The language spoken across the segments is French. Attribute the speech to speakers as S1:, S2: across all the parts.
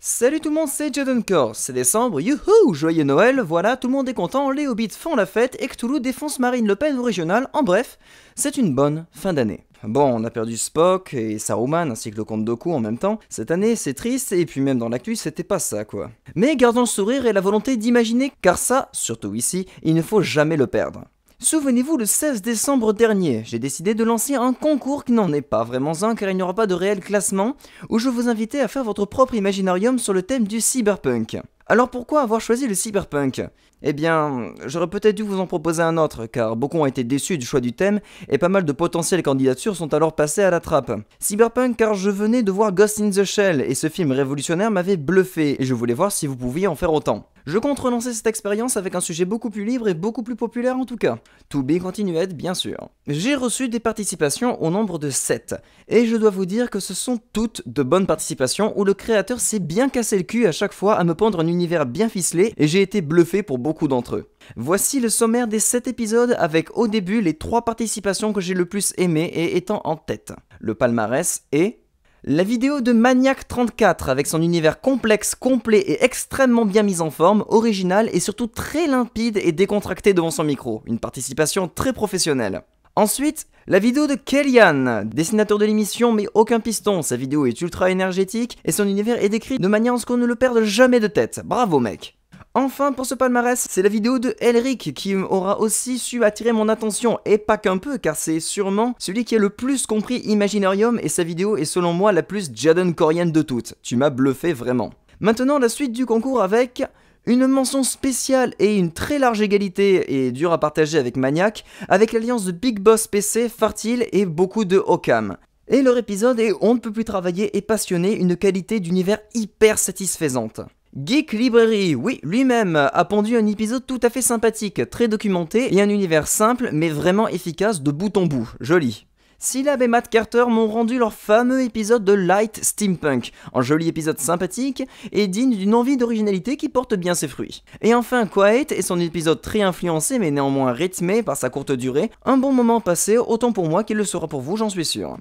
S1: Salut tout le monde, c'est Jadencore, c'est décembre, youhou, joyeux Noël, voilà, tout le monde est content, les hobbits font la fête et Cthulhu défonce Marine Le Pen au régional, en bref, c'est une bonne fin d'année. Bon, on a perdu Spock et Saruman ainsi que le comte Dooku en même temps, cette année c'est triste et puis même dans l'actu c'était pas ça quoi. Mais gardons le sourire et la volonté d'imaginer, car ça, surtout ici, il ne faut jamais le perdre. Souvenez-vous, le 16 décembre dernier, j'ai décidé de lancer un concours qui n'en est pas vraiment un car il n'y aura pas de réel classement, où je vous invitais à faire votre propre Imaginarium sur le thème du cyberpunk. Alors pourquoi avoir choisi le cyberpunk ? Eh bien, j'aurais peut-être dû vous en proposer un autre, car beaucoup ont été déçus du choix du thème, et pas mal de potentielles candidatures sont alors passées à la trappe. Cyberpunk car je venais de voir Ghost in the Shell, et ce film révolutionnaire m'avait bluffé, et je voulais voir si vous pouviez en faire autant. Je compte relancer cette expérience avec un sujet beaucoup plus libre et beaucoup plus populaire en tout cas. To be continued, bien sûr. J'ai reçu des participations au nombre de 7, et je dois vous dire que ce sont toutes de bonnes participations où le créateur s'est bien cassé le cul à chaque fois à me pondre un univers bien ficelé, et j'ai été bluffé pour beaucoup d'entre eux. Voici le sommaire des 7 épisodes avec au début les 3 participations que j'ai le plus aimées et étant en tête. Le palmarès est... La vidéo de Maniac34 avec son univers complexe, complet et extrêmement bien mis en forme, original et surtout très limpide et décontracté devant son micro, une participation très professionnelle. Ensuite, la vidéo de Kellyanne, dessinateur de l'émission mais aucun piston, sa vidéo est ultra énergétique et son univers est décrit de manière à ce qu'on ne le perde jamais de tête, bravo mec. Enfin, pour ce palmarès, c'est la vidéo de Elric qui aura aussi su attirer mon attention, et pas qu'un peu, car c'est sûrement celui qui a le plus compris Imaginarium, et sa vidéo est selon moi la plus Jadencorienne de toutes. Tu m'as bluffé vraiment. Maintenant, la suite du concours avec... une mention spéciale et une très large égalité, et dure à partager avec Maniac, avec l'alliance de Big Boss PC, Fartil et beaucoup de Occam. Et leur épisode est on ne peut plus travailler et passionné, une qualité d'univers hyper satisfaisante. Geek Library, oui, lui-même, a pondu un épisode tout à fait sympathique, très documenté et un univers simple mais vraiment efficace de bout en bout, joli. Syllab et Matt Carter m'ont rendu leur fameux épisode de Light Steampunk, un joli épisode sympathique et digne d'une envie d'originalité qui porte bien ses fruits. Et enfin Quiet et son épisode très influencé mais néanmoins rythmé par sa courte durée, un bon moment passé autant pour moi qu'il le sera pour vous, j'en suis sûr.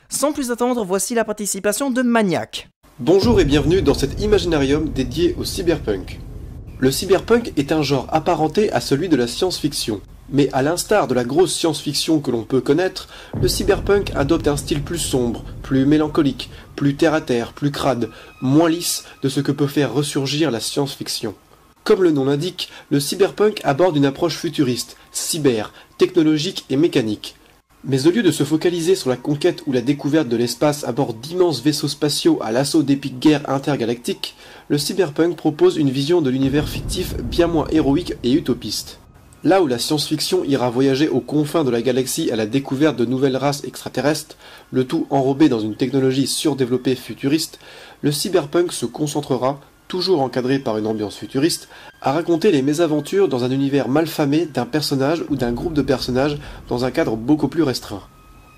S1: Sans plus attendre, voici la participation de Maniac.
S2: Bonjour et bienvenue dans cet Imaginarium dédié au cyberpunk. Le cyberpunk est un genre apparenté à celui de la science-fiction. Mais à l'instar de la grosse science-fiction que l'on peut connaître, le cyberpunk adopte un style plus sombre, plus mélancolique, plus terre-à-terre, plus crade, moins lisse de ce que peut faire ressurgir la science-fiction. Comme le nom l'indique, le cyberpunk aborde une approche futuriste, cyber, technologique et mécanique. Mais au lieu de se focaliser sur la conquête ou la découverte de l'espace à bord d'immenses vaisseaux spatiaux à l'assaut d'épiques guerres intergalactiques, le cyberpunk propose une vision de l'univers fictif bien moins héroïque et utopiste. Là où la science-fiction ira voyager aux confins de la galaxie à la découverte de nouvelles races extraterrestres, le tout enrobé dans une technologie surdéveloppée futuriste, le cyberpunk se concentrera, toujours encadré par une ambiance futuriste, à raconter les mésaventures dans un univers malfamé d'un personnage ou d'un groupe de personnages dans un cadre beaucoup plus restreint.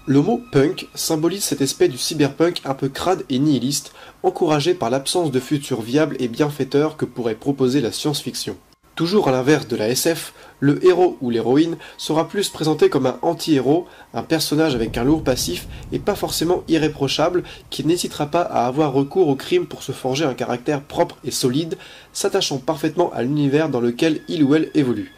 S2: Le mot punk symbolise cet aspect du cyberpunk un peu crade et nihiliste, encouragé par l'absence de futur viable et bienfaiteur que pourrait proposer la science-fiction. Toujours à l'inverse de la SF, le héros ou l'héroïne sera plus présenté comme un anti-héros, un personnage avec un lourd passif et pas forcément irréprochable qui n'hésitera pas à avoir recours au crime pour se forger un caractère propre et solide, s'attachant parfaitement à l'univers dans lequel il ou elle évolue.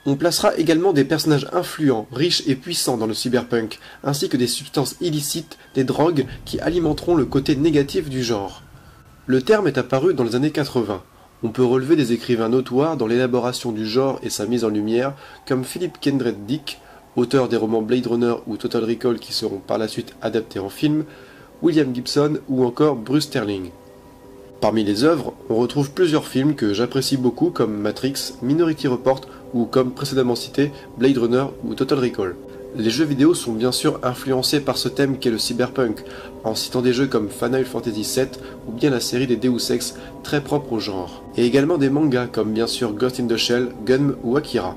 S2: On placera également des personnages influents, riches et puissants dans le cyberpunk, ainsi que des substances illicites, des drogues qui alimenteront le côté négatif du genre. Le terme est apparu dans les années 80. On peut relever des écrivains notoires dans l'élaboration du genre et sa mise en lumière, comme Philip Kindred Dick, auteur des romans Blade Runner ou Total Recall qui seront par la suite adaptés en film, William Gibson ou encore Bruce Sterling. Parmi les œuvres, on retrouve plusieurs films que j'apprécie beaucoup comme Matrix, Minority Report ou comme précédemment cité, Blade Runner ou Total Recall. Les jeux vidéo sont bien sûr influencés par ce thème qu'est le cyberpunk, en citant des jeux comme Final Fantasy VII ou bien la série des Deus Ex, très propre au genre. Et également des mangas comme bien sûr Ghost in the Shell, Gunm ou Akira.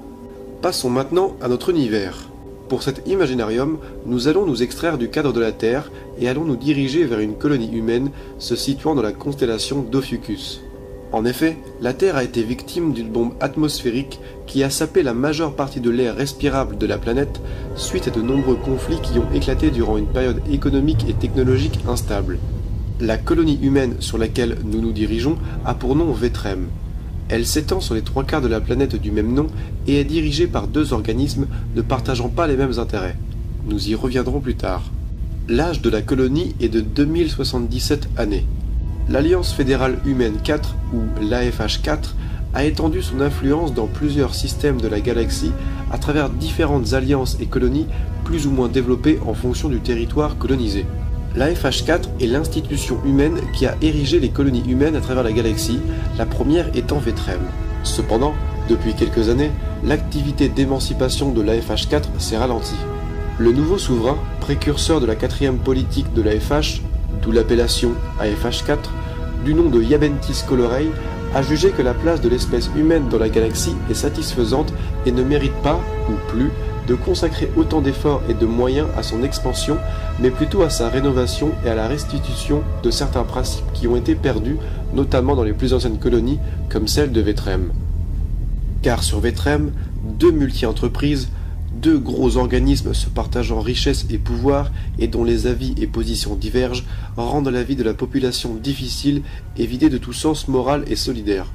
S2: Passons maintenant à notre univers. Pour cet Imaginarium, nous allons nous extraire du cadre de la Terre et allons nous diriger vers une colonie humaine se situant dans la constellation d'Ophiuchus. En effet, la Terre a été victime d'une bombe atmosphérique qui a sapé la majeure partie de l'air respirable de la planète suite à de nombreux conflits qui ont éclaté durant une période économique et technologique instable. La colonie humaine sur laquelle nous nous dirigeons a pour nom Vêtrem. Elle s'étend sur les 3/4 de la planète du même nom et est dirigée par 2 organismes ne partageant pas les mêmes intérêts. Nous y reviendrons plus tard. L'âge de la colonie est de 2077 années. L'Alliance fédérale humaine 4, ou l'AFH4, a étendu son influence dans plusieurs systèmes de la galaxie à travers différentes alliances et colonies plus ou moins développées en fonction du territoire colonisé. L'AFH4 est l'institution humaine qui a érigé les colonies humaines à travers la galaxie, la première étant Vêtrem. Cependant, depuis quelques années, l'activité d'émancipation de l'AFH4 s'est ralentie. Le nouveau souverain, précurseur de la 4e politique de l'AFH, d'où l'appellation AFH4, du nom de Yabentis Colorei, a jugé que la place de l'espèce humaine dans la galaxie est satisfaisante et ne mérite pas, ou plus, de consacrer autant d'efforts et de moyens à son expansion, mais plutôt à sa rénovation et à la restitution de certains principes qui ont été perdus, notamment dans les plus anciennes colonies, comme celle de Vêtrem. Car sur Vêtrem, 2 multi-entreprises, 2 gros organismes se partageant richesses et pouvoirs et dont les avis et positions divergent, rendent la vie de la population difficile et vidée de tout sens moral et solidaire.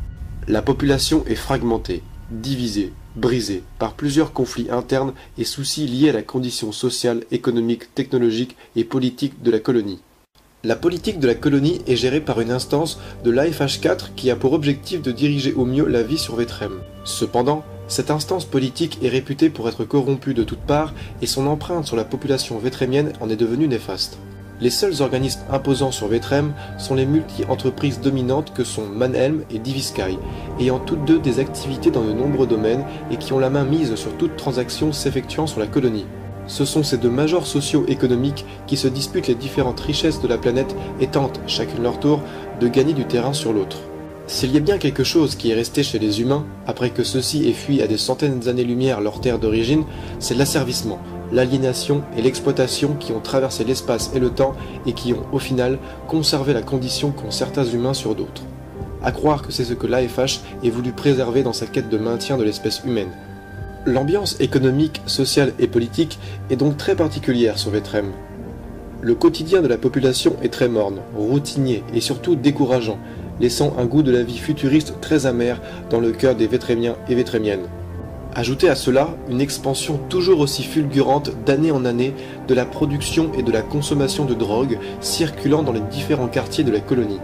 S2: La population est fragmentée, divisée, brisée par plusieurs conflits internes et soucis liés à la condition sociale, économique, technologique et politique de la colonie. La politique de la colonie est gérée par une instance de l'AFH4 qui a pour objectif de diriger au mieux la vie sur Vêtrem. Cependant, cette instance politique est réputée pour être corrompue de toutes parts et son empreinte sur la population vétrémienne en est devenue néfaste. Les seuls organismes imposants sur Vêtrem sont les multi-entreprises dominantes que sont Mannhelm et Diviskai, ayant toutes 2 des activités dans de nombreux domaines et qui ont la main mise sur toute transaction s'effectuant sur la colonie. Ce sont ces 2 majors socio-économiques qui se disputent les différentes richesses de la planète et tentent, chacun leur tour, de gagner du terrain sur l'autre. S'il y a bien quelque chose qui est resté chez les humains, après que ceux-ci aient fui à des centaines d'années-lumière leur terre d'origine, c'est l'asservissement, l'aliénation et l'exploitation qui ont traversé l'espace et le temps et qui ont, au final, conservé la condition qu'ont certains humains sur d'autres. À croire que c'est ce que l'AFH ait voulu préserver dans sa quête de maintien de l'espèce humaine. L'ambiance économique, sociale et politique est donc très particulière sur Vêtrem. Le quotidien de la population est très morne, routinier et surtout décourageant, laissant un goût de la vie futuriste très amer dans le cœur des Vétrémiens et Vétrémiennes. Ajoutez à cela une expansion toujours aussi fulgurante d'année en année de la production et de la consommation de drogue circulant dans les différents quartiers de la colonie.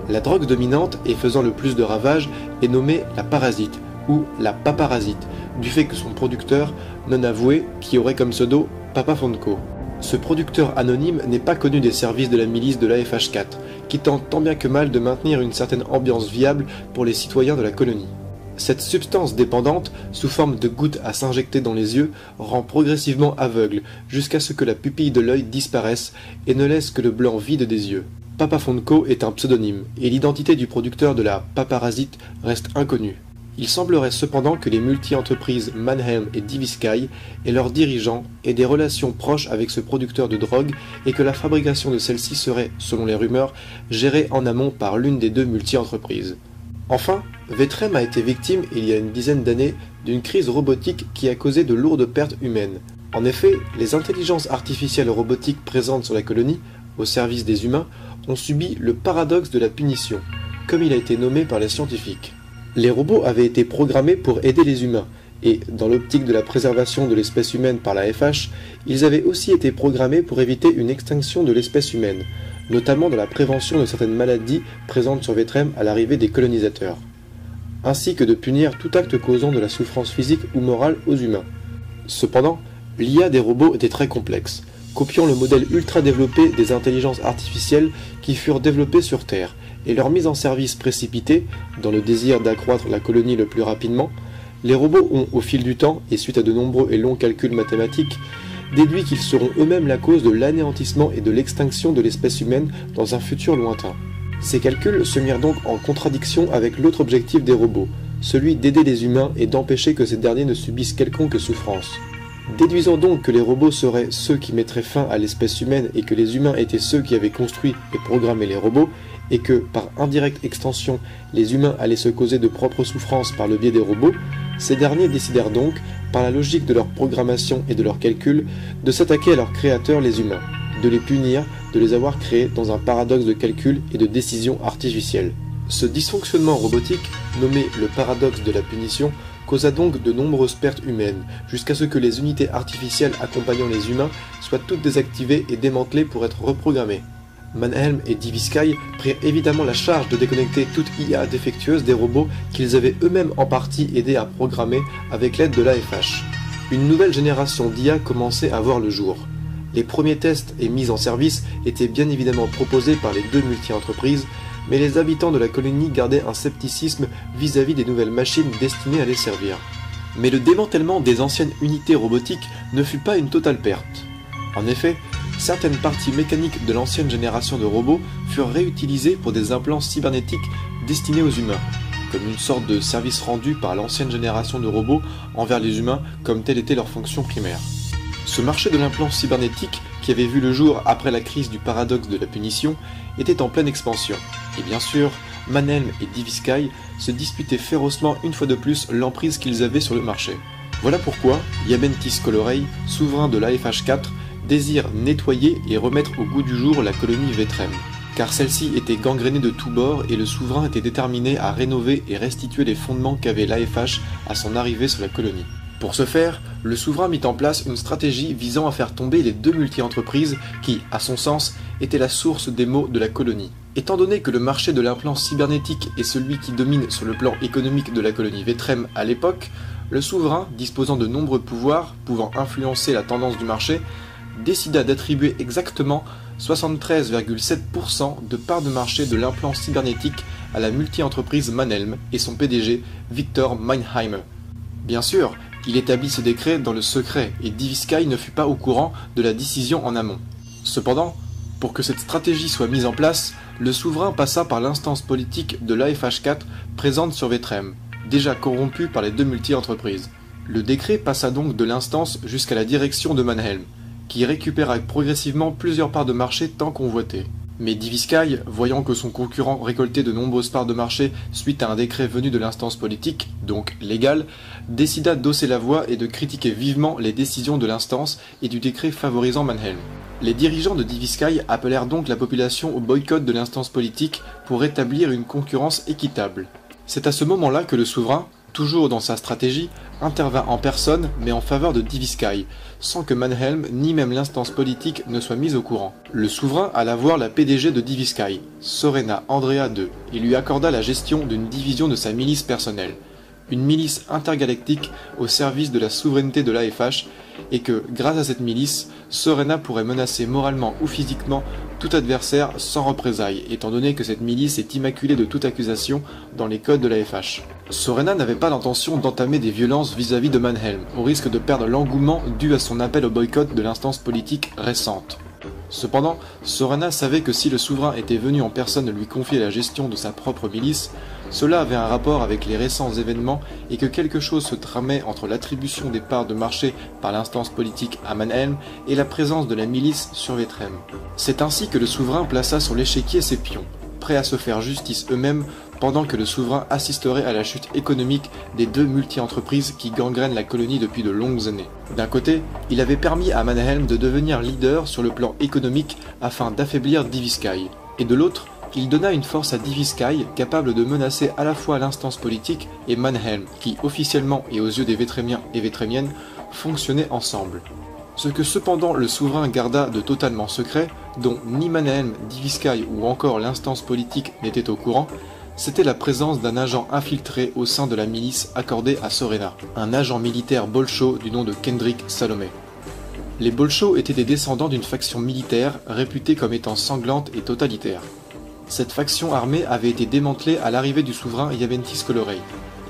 S2: La drogue dominante et faisant le plus de ravages est nommée la parasite ou la paparasite, du fait que son producteur, non avoué, qui aurait comme pseudo Papa Fonko. Ce producteur anonyme n'est pas connu des services de la milice de l'AFH4, qui tente tant bien que mal de maintenir une certaine ambiance viable pour les citoyens de la colonie. Cette substance dépendante, sous forme de gouttes à s'injecter dans les yeux, rend progressivement aveugle, jusqu'à ce que la pupille de l'œil disparaisse et ne laisse que le blanc vide des yeux. Papa Fonko est un pseudonyme, et l'identité du producteur de la paparasite reste inconnue. Il semblerait cependant que les multi-entreprises Mannhelm et Diviskai et leurs dirigeants aient des relations proches avec ce producteur de drogue et que la fabrication de celle-ci serait, selon les rumeurs, gérée en amont par l'une des 2 multi-entreprises. Enfin, Vêtrem a été victime, il y a une dizaine d'années, d'une crise robotique qui a causé de lourdes pertes humaines. En effet, les intelligences artificielles robotiques présentes sur la colonie, au service des humains, ont subi le paradoxe de la punition, comme il a été nommé par les scientifiques. Les robots avaient été programmés pour aider les humains, et, dans l'optique de la préservation de l'espèce humaine par la FH, ils avaient aussi été programmés pour éviter une extinction de l'espèce humaine, notamment dans la prévention de certaines maladies présentes sur Vêtrem à l'arrivée des colonisateurs, ainsi que de punir tout acte causant de la souffrance physique ou morale aux humains. Cependant, l'IA des robots était très complexe, copiant le modèle ultra développé des intelligences artificielles qui furent développées sur Terre, et leur mise en service précipitée, dans le désir d'accroître la colonie le plus rapidement, les robots ont, au fil du temps, et suite à de nombreux et longs calculs mathématiques, déduit qu'ils seront eux-mêmes la cause de l'anéantissement et de l'extinction de l'espèce humaine dans un futur lointain. Ces calculs se mirent donc en contradiction avec l'autre objectif des robots, celui d'aider les humains et d'empêcher que ces derniers ne subissent quelconque souffrance. Déduisant donc que les robots seraient ceux qui mettraient fin à l'espèce humaine et que les humains étaient ceux qui avaient construit et programmé les robots, et que, par indirecte extension, les humains allaient se causer de propres souffrances par le biais des robots, ces derniers décidèrent donc, par la logique de leur programmation et de leurs calculs, de s'attaquer à leurs créateurs les humains, de les punir de les avoir créés dans un paradoxe de calcul et de décision artificielle. Ce dysfonctionnement robotique, nommé le paradoxe de la punition, causa donc de nombreuses pertes humaines, jusqu'à ce que les unités artificielles accompagnant les humains soient toutes désactivées et démantelées pour être reprogrammées. Mannheim et Diviskyle prirent évidemment la charge de déconnecter toute IA défectueuse des robots qu'ils avaient eux-mêmes en partie aidés à programmer avec l'aide de l'AFH. Une nouvelle génération d'IA commençait à voir le jour. Les premiers tests et mises en service étaient bien évidemment proposés par les deux multi-entreprises, mais les habitants de la colonie gardaient un scepticisme vis-à-vis des nouvelles machines destinées à les servir. Mais le démantèlement des anciennes unités robotiques ne fut pas une totale perte. En effet, certaines parties mécaniques de l'ancienne génération de robots furent réutilisées pour des implants cybernétiques destinés aux humains, comme une sorte de service rendu par l'ancienne génération de robots envers les humains comme telle était leur fonction primaire. Ce marché de l'implant cybernétique, qui avait vu le jour après la crise du paradoxe de la punition, était en pleine expansion, et bien sûr, Mannheim et Diviskyle se disputaient férocement une fois de plus l'emprise qu'ils avaient sur le marché. Voilà pourquoi Yabentis Colorey, souverain de l'AFH4, désire nettoyer et remettre au goût du jour la colonie Vetrem, car celle-ci était gangrénée de tous bords et le souverain était déterminé à rénover et restituer les fondements qu'avait l'AFH à son arrivée sur la colonie. Pour ce faire, le souverain mit en place une stratégie visant à faire tomber les deux multi-entreprises qui, à son sens, étaient la source des maux de la colonie. Étant donné que le marché de l'implant cybernétique est celui qui domine sur le plan économique de la colonie Vetrem à l'époque, le souverain, disposant de nombreux pouvoirs pouvant influencer la tendance du marché, décida d'attribuer exactement 73,7% de part de marché de l'implant cybernétique à la multi-entreprise Mannheim et son PDG, Victor Mannheimer. Bien sûr, il établit ce décret dans le secret et Diviskyle ne fut pas au courant de la décision en amont. Cependant, pour que cette stratégie soit mise en place, le souverain passa par l'instance politique de l'AFH4 présente sur Vetrem, déjà corrompue par les deux multi-entreprises. Le décret passa donc de l'instance jusqu'à la direction de Mannheim, qui récupéra progressivement plusieurs parts de marché tant convoitées. Mais Diviskyle, voyant que son concurrent récoltait de nombreuses parts de marché suite à un décret venu de l'instance politique, donc légal, décida d'hausser la voix et de critiquer vivement les décisions de l'instance et du décret favorisant Mannheim. Les dirigeants de Diviskyle appelèrent donc la population au boycott de l'instance politique pour rétablir une concurrence équitable. C'est à ce moment-là que le souverain, toujours dans sa stratégie, intervint en personne mais en faveur de Diviskyle, sans que Mannheim ni même l'instance politique ne soient mis au courant. Le souverain alla voir la PDG de Diviskyle, Sorena Andrea II, et lui accorda la gestion d'une division de sa milice personnelle, une milice intergalactique au service de la souveraineté de l'AFH, et que, grâce à cette milice, Sorena pourrait menacer moralement ou physiquement tout adversaire sans représailles, étant donné que cette milice est immaculée de toute accusation dans les codes de l'AFH. Sorena n'avait pas l'intention d'entamer des violences vis-à-vis de Mannheim, au risque de perdre l'engouement dû à son appel au boycott de l'instance politique récente. Cependant, Sorena savait que si le souverain était venu en personne lui confier la gestion de sa propre milice, cela avait un rapport avec les récents événements et que quelque chose se tramait entre l'attribution des parts de marché par l'instance politique à Mannheim et la présence de la milice sur Vetrem. C'est ainsi que le souverain plaça sur l'échiquier ses pions, prêts à se faire justice eux-mêmes pendant que le souverain assisterait à la chute économique des deux multi-entreprises qui gangrènent la colonie depuis de longues années. D'un côté, il avait permis à Mannheim de devenir leader sur le plan économique afin d'affaiblir Diviskyle, et de l'autre, il donna une force à Diviskyle capable de menacer à la fois l'instance politique et Mannheim, qui officiellement et aux yeux des Vétrémiens et Vétrémiennes fonctionnaient ensemble. Ce que cependant le souverain garda de totalement secret, dont ni Mannheim, Diviskyle ou encore l'instance politique n'étaient au courant, c'était la présence d'un agent infiltré au sein de la milice accordée à Sorena, un agent militaire bolcho du nom de Kendrick Salome. Les bolchos étaient des descendants d'une faction militaire réputée comme étant sanglante et totalitaire. Cette faction armée avait été démantelée à l'arrivée du souverain Yabentis Colorey.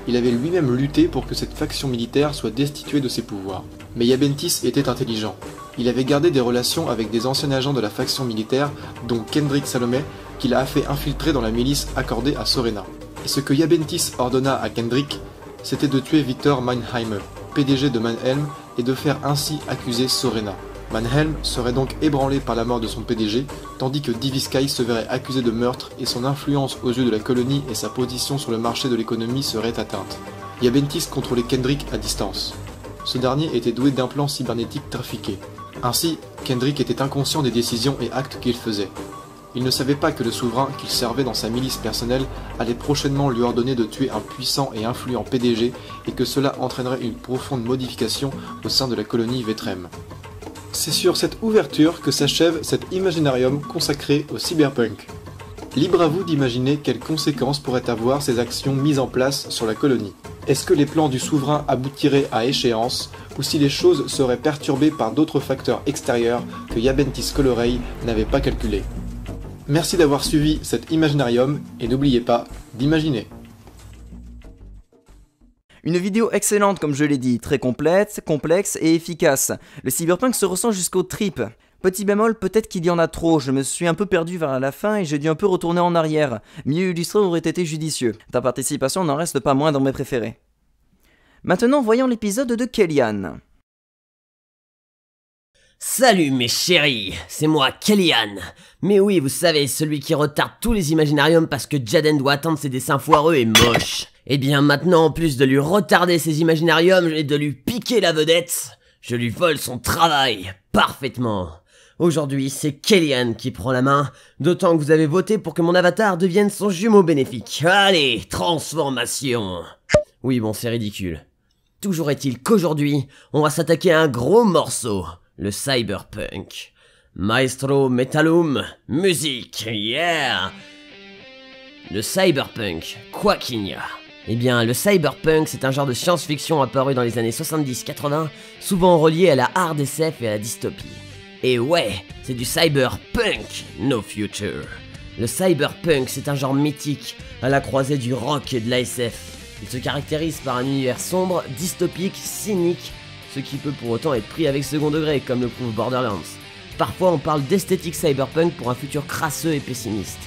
S2: Il avait lui-même lutté pour que cette faction militaire soit destituée de ses pouvoirs. Mais Yabentis était intelligent. Il avait gardé des relations avec des anciens agents de la faction militaire, dont Kendrick Salome, qu'il a fait infiltrer dans la milice accordée à Sorena. Et ce que Yabentis ordonna à Kendrick, c'était de tuer Victor Mannheimer, PDG de Mannheim, et de faire ainsi accuser Sorena. Mannheim serait donc ébranlé par la mort de son PDG, tandis que Diviskyle se verrait accusé de meurtre et son influence aux yeux de la colonie et sa position sur le marché de l'économie seraient atteintes. Yabentis contrôlait Kendrick à distance. Ce dernier était doué d'implants cybernétiques trafiqués. Ainsi, Kendrick était inconscient des décisions et actes qu'il faisait. Il ne savait pas que le souverain qu'il servait dans sa milice personnelle allait prochainement lui ordonner de tuer un puissant et influent PDG et que cela entraînerait une profonde modification au sein de la colonie Vetrem. C'est sur cette ouverture que s'achève cet Imaginarium consacré au cyberpunk. Libre à vous d'imaginer quelles conséquences pourraient avoir ces actions mises en place sur la colonie. Est-ce que les plans du souverain aboutiraient à échéance, ou si les choses seraient perturbées par d'autres facteurs extérieurs que Yabentis Coloray n'avait pas calculés? Merci d'avoir suivi cet Imaginarium, et n'oubliez pas d'imaginer.
S1: Une vidéo excellente comme je l'ai dit, très complète, complexe et efficace. Le cyberpunk se ressent jusqu'aux tripes. Petit bémol, peut-être qu'il y en a trop, je me suis un peu perdu vers la fin et j'ai dû un peu retourner en arrière. Mieux illustré aurait été judicieux. Ta participation n'en reste pas moins dans mes préférés. Maintenant voyons l'épisode de Kellyanne.
S3: Salut mes chéris, c'est moi Kellyanne. Mais oui, vous savez, celui qui retarde tous les imaginariums parce que Jaden doit attendre ses dessins foireux et moches. Et bien maintenant, en plus de lui retarder ses imaginariums et de lui piquer la vedette, je lui vole son travail, parfaitement. Aujourd'hui, c'est Kellyanne qui prend la main, d'autant que vous avez voté pour que mon avatar devienne son jumeau bénéfique. Allez, transformation. Oui bon, c'est ridicule. Toujours est-il qu'aujourd'hui, on va s'attaquer à un gros morceau. Le cyberpunk. Maestro Metallum, musique, yeah! Le cyberpunk, quoi qu'il n'y a. Eh bien, le cyberpunk, c'est un genre de science-fiction apparu dans les années 70-80, souvent relié à la hard SF et à la dystopie. Et ouais, c'est du cyberpunk, no future. Le cyberpunk, c'est un genre mythique, à la croisée du rock et de la SF. Il se caractérise par un univers sombre, dystopique, cynique, ce qui peut pour autant être pris avec second degré, comme le prouve Borderlands. Parfois on parle d'esthétique cyberpunk pour un futur crasseux et pessimiste.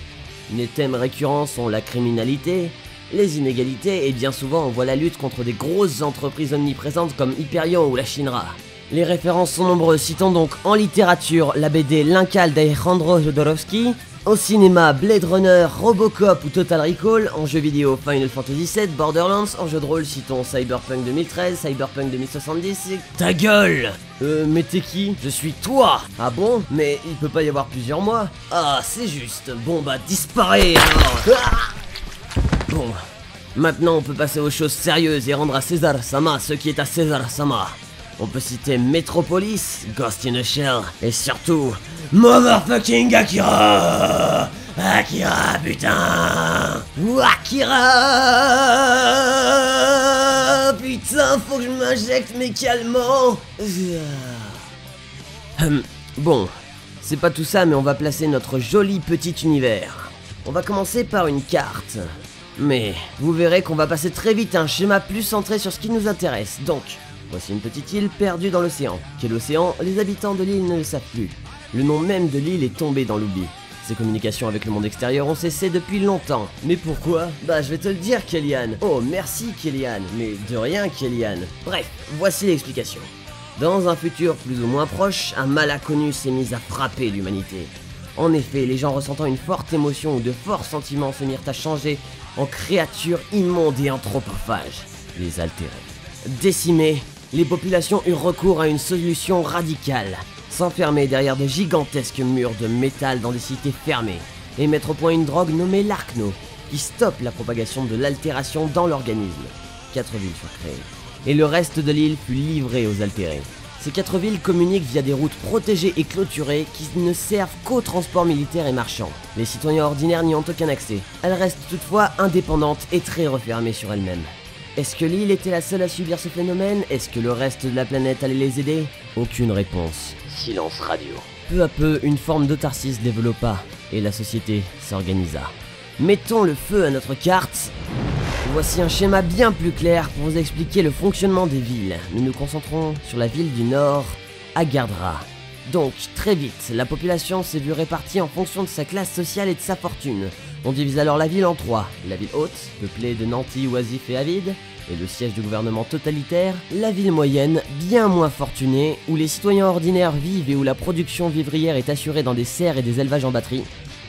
S3: Les thèmes récurrents sont la criminalité, les inégalités, et bien souvent on voit la lutte contre des grosses entreprises omniprésentes comme Hyperion ou la Shinra. Les références sont nombreuses, citons donc en littérature la BD L'Incal d'Alejandro Jodorowsky, au cinéma Blade Runner, Robocop ou Total Recall, en jeu vidéo Final Fantasy VII, Borderlands, en jeu de rôle citons Cyberpunk 2013, Cyberpunk 2070 et... Ta gueule! Mais t'es qui? Je suis toi! Ah bon? Mais il peut pas y avoir plusieurs mois? Ah, c'est juste. Bon bah, disparais alors! Ah bon, maintenant on peut passer aux choses sérieuses et rendre à César Sama ce qui est à César Sama. On peut citer Metropolis, Ghost in a Shell, et surtout, Motherfucking Akira! Akira, putain! Akira! Putain, faut que je m'injecte mes calmants! Bon, c'est pas tout ça, mais on va placer notre joli petit univers. On va commencer par une carte. Mais vous verrez qu'on va passer très vite à un schéma plus centré sur ce qui nous intéresse, donc... Voici une petite île perdue dans l'océan. Quel océan? Les habitants de l'île ne le savent plus. Le nom même de l'île est tombé dans l'oubli. Ses communications avec le monde extérieur ont cessé depuis longtemps. Mais pourquoi? Bah je vais te le dire Kellyanne. Oh merci Kellyanne. Mais de rien Kellyanne. Bref, voici l'explication. Dans un futur plus ou moins proche, un mal inconnu s'est mis à frapper l'humanité. En effet, les gens ressentant une forte émotion ou de forts sentiments se mirent à changer en créatures immondes et anthropophages. Les altérés. Décimés, les populations eurent recours à une solution radicale. S'enfermer derrière de gigantesques murs de métal dans des cités fermées et mettre au point une drogue nommée l'Arkno qui stoppe la propagation de l'altération dans l'organisme. 4 villes furent créées et le reste de l'île fut livré aux altérés. Ces 4 villes communiquent via des routes protégées et clôturées qui ne servent qu'aux transports militaires et marchands. Les citoyens ordinaires n'y ont aucun accès. Elles restent toutefois indépendantes et très refermées sur elles-mêmes. Est-ce que l'île était la seule à subir ce phénomène? Est-ce que le reste de la planète allait les aider? Aucune réponse. Silence radio. Peu à peu, une forme d'autarcie se développa et la société s'organisa. Mettons le feu à notre carte. Voici un schéma bien plus clair pour vous expliquer le fonctionnement des villes. Nous nous concentrons sur la ville du Nord, Agardra. Donc, très vite, la population s'est vue répartie en fonction de sa classe sociale et de sa fortune. On divise alors la ville en 3. La ville haute, peuplée de nantis, oisifs et avides, et le siège du gouvernement totalitaire. La ville moyenne, bien moins fortunée, où les citoyens ordinaires vivent et où la production vivrière est assurée dans des serres et des élevages en batterie.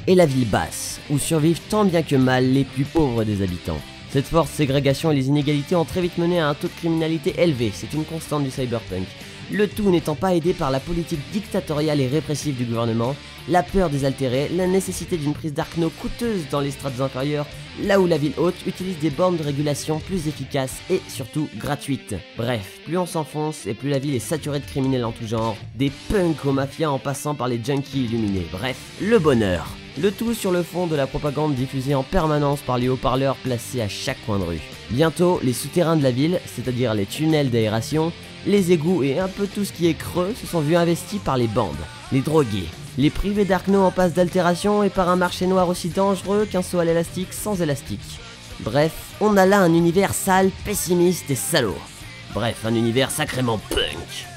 S3: Et la ville basse, où survivent tant bien que mal les plus pauvres des habitants. Cette forte ségrégation et les inégalités ont très vite mené à un taux de criminalité élevé, c'est une constante du cyberpunk. Le tout n'étant pas aidé par la politique dictatoriale et répressive du gouvernement, la peur des altérés, la nécessité d'une prise d'Arkno coûteuse dans les strates inférieures, là où la ville haute utilise des bornes de régulation plus efficaces et surtout gratuites. Bref, plus on s'enfonce et plus la ville est saturée de criminels en tout genre, des punks aux mafias en passant par les junkies illuminés, bref, le bonheur. Le tout sur le fond de la propagande diffusée en permanence par les haut-parleurs placés à chaque coin de rue. Bientôt, les souterrains de la ville, c'est-à-dire les tunnels d'aération, les égouts et un peu tout ce qui est creux se sont vus investis par les bandes, les drogués, les privés d'Arkno en passe d'altération et par un marché noir aussi dangereux qu'un saut à l'élastique sans élastique. Bref, on a là un univers sale, pessimiste et salaud. Bref, un univers sacrément punk.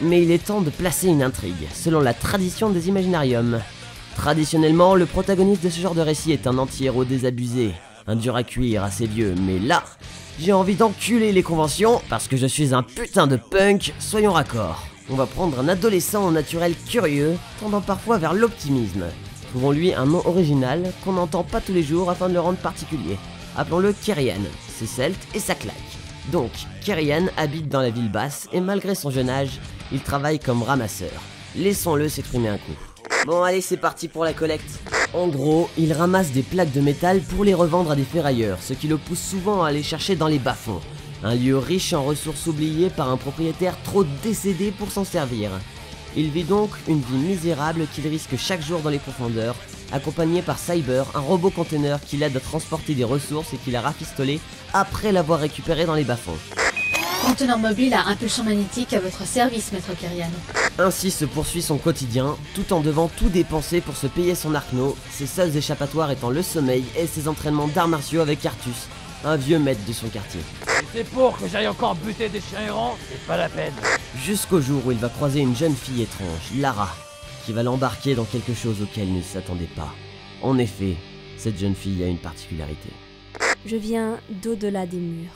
S3: Mais il est temps de placer une intrigue, selon la tradition des Imaginariums. Traditionnellement, le protagoniste de ce genre de récit est un anti-héros désabusé, un dur à cuire assez vieux, mais là, j'ai envie d'enculer les conventions parce que je suis un putain de punk, soyons raccords. On va prendre un adolescent au naturel curieux, tendant parfois vers l'optimisme. Trouvons-lui un nom original qu'on n'entend pas tous les jours afin de le rendre particulier. Appelons-le Kerian, c'est celte et ça claque. Donc, Kerian habite dans la ville basse et malgré son jeune âge, il travaille comme ramasseur. Laissons-le s'exprimer un coup. Bon allez, c'est parti pour la collecte. En gros, il ramasse des plaques de métal pour les revendre à des ferrailleurs, ce qui le pousse souvent à aller chercher dans les bas-fonds. Un lieu riche en ressources oubliées par un propriétaire trop décédé pour s'en servir. Il vit donc une vie misérable qu'il risque chaque jour dans les profondeurs, accompagné par Cyber, un robot container qui l'aide à transporter des ressources et qu'il a rafistolé après l'avoir récupéré dans les bas-fonds.
S4: Conteneur mobile à impulsion magnétique à votre service, maître Kerian.
S3: Ainsi se poursuit son quotidien, tout en devant tout dépenser pour se payer son Arkno, ses seuls échappatoires étant le sommeil et ses entraînements d'arts martiaux avec Artus, un vieux maître de son quartier.
S5: Et c'est pour que j'aille encore buter des chiens errants, c'est pas la peine.
S3: Jusqu'au jour où il va croiser une jeune fille étrange, Lara, qui va l'embarquer dans quelque chose auquel il ne s'attendait pas. En effet, cette jeune fille a une particularité.
S6: Je viens d'au-delà des murs.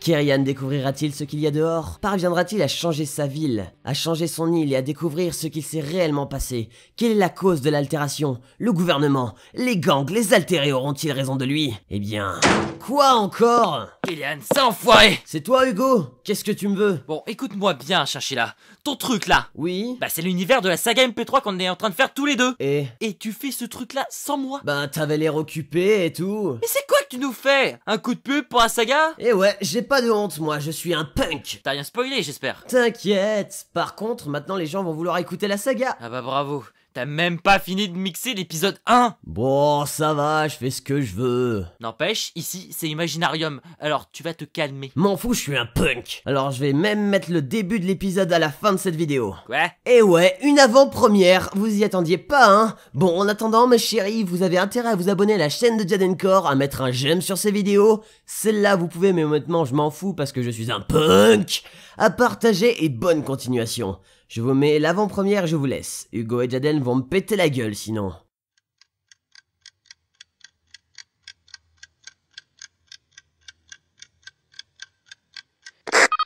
S3: Kerian découvrira-t-il ce qu'il y a dehors? Parviendra-t-il à changer sa ville, à changer son île et à découvrir ce qu'il s'est réellement passé? Quelle est la cause de l'altération? Le gouvernement? Les gangs? Les altérés auront-ils raison de lui? Eh bien... Quoi encore?
S7: Kerian, c'est enfoiré!
S3: C'est toi, Hugo? Qu'est-ce que tu me veux?
S7: Bon, écoute-moi bien, Chinchilla. Ton truc là,
S3: Oui?
S7: bah c'est l'univers de la saga MP3 qu'on est en train de faire tous les deux.
S3: Et
S7: tu fais ce truc là sans moi.
S3: ben, t'avais l'air occupé et tout.
S7: Mais c'est quoi que tu nous fais? Un coup de pub pour la saga?
S3: Eh ouais, j'ai pas de honte, moi, je suis un punk.
S7: T'as rien spoilé, j'espère.
S3: T'inquiète. Par contre, maintenant les gens vont vouloir écouter la saga.
S7: Ah bah bravo. T'as même pas fini de mixer l'épisode 1.
S3: Bon, ça va, je fais ce que je veux.
S7: N'empêche, ici c'est Imaginarium, alors tu vas te calmer.
S3: M'en fous, je suis un punk. Alors je vais même mettre le début de l'épisode à la fin de cette vidéo.
S7: Quoi?
S3: Et ouais, une avant-première, vous y attendiez pas, hein? Bon, en attendant, mes chéris, vous avez intérêt à vous abonner à la chaîne de Jadencore, à mettre un j'aime sur ces vidéos. Celle-là, vous pouvez, mais honnêtement, je m'en fous parce que je suis un punk. À partager et bonne continuation. Je vous mets l'avant-première et je vous laisse. Hugo et Jaden vont me péter la gueule sinon.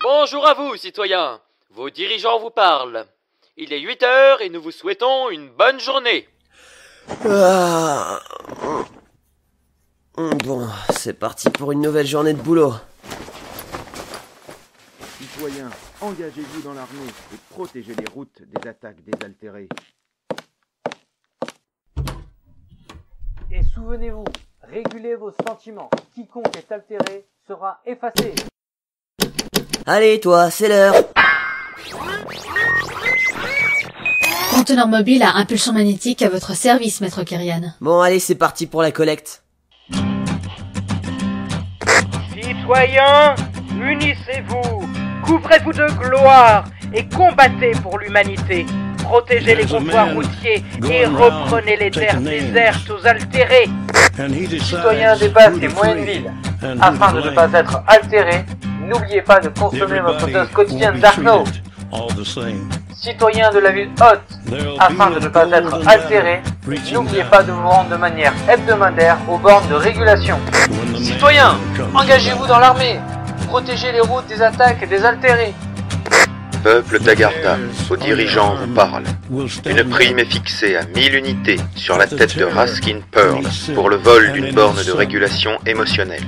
S7: Bonjour à vous, citoyens. Vos dirigeants vous parlent. Il est 8h et nous vous souhaitons une bonne journée.
S3: Bon, c'est parti pour une nouvelle journée de boulot.
S8: Citoyens, engagez-vous dans l'armée et protégez les routes des attaques désaltérées.
S5: Et souvenez-vous, régulez vos sentiments. Quiconque est altéré sera effacé.
S3: Allez toi, c'est l'heure.
S4: Conteneur mobile à impulsion magnétique à votre service, maître Kerian.
S3: Bon allez, c'est parti pour la collecte.
S9: Citoyens, unissez-vous, couvrez-vous de gloire et combattez pour l'humanité. Protégez les convois routiers et reprenez les terres désertes aux altérés.
S5: Citoyens des basses et moyennes villes, afin de ne pas être altérés, n'oubliez pas de consommer votre dose quotidienne d'Arkno. Citoyens de la ville haute, afin de ne pas être altérés, n'oubliez pas de vous rendre de manière hebdomadaire aux bornes de régulation. Citoyens, engagez-vous dans l'armée, protégez les routes des attaques et des altérés.
S10: Peuple d'Agartha, aux dirigeants vous parle. Une prime est fixée à 1000 unités sur la tête de Raskin Pearl pour le vol d'une borne de régulation émotionnelle.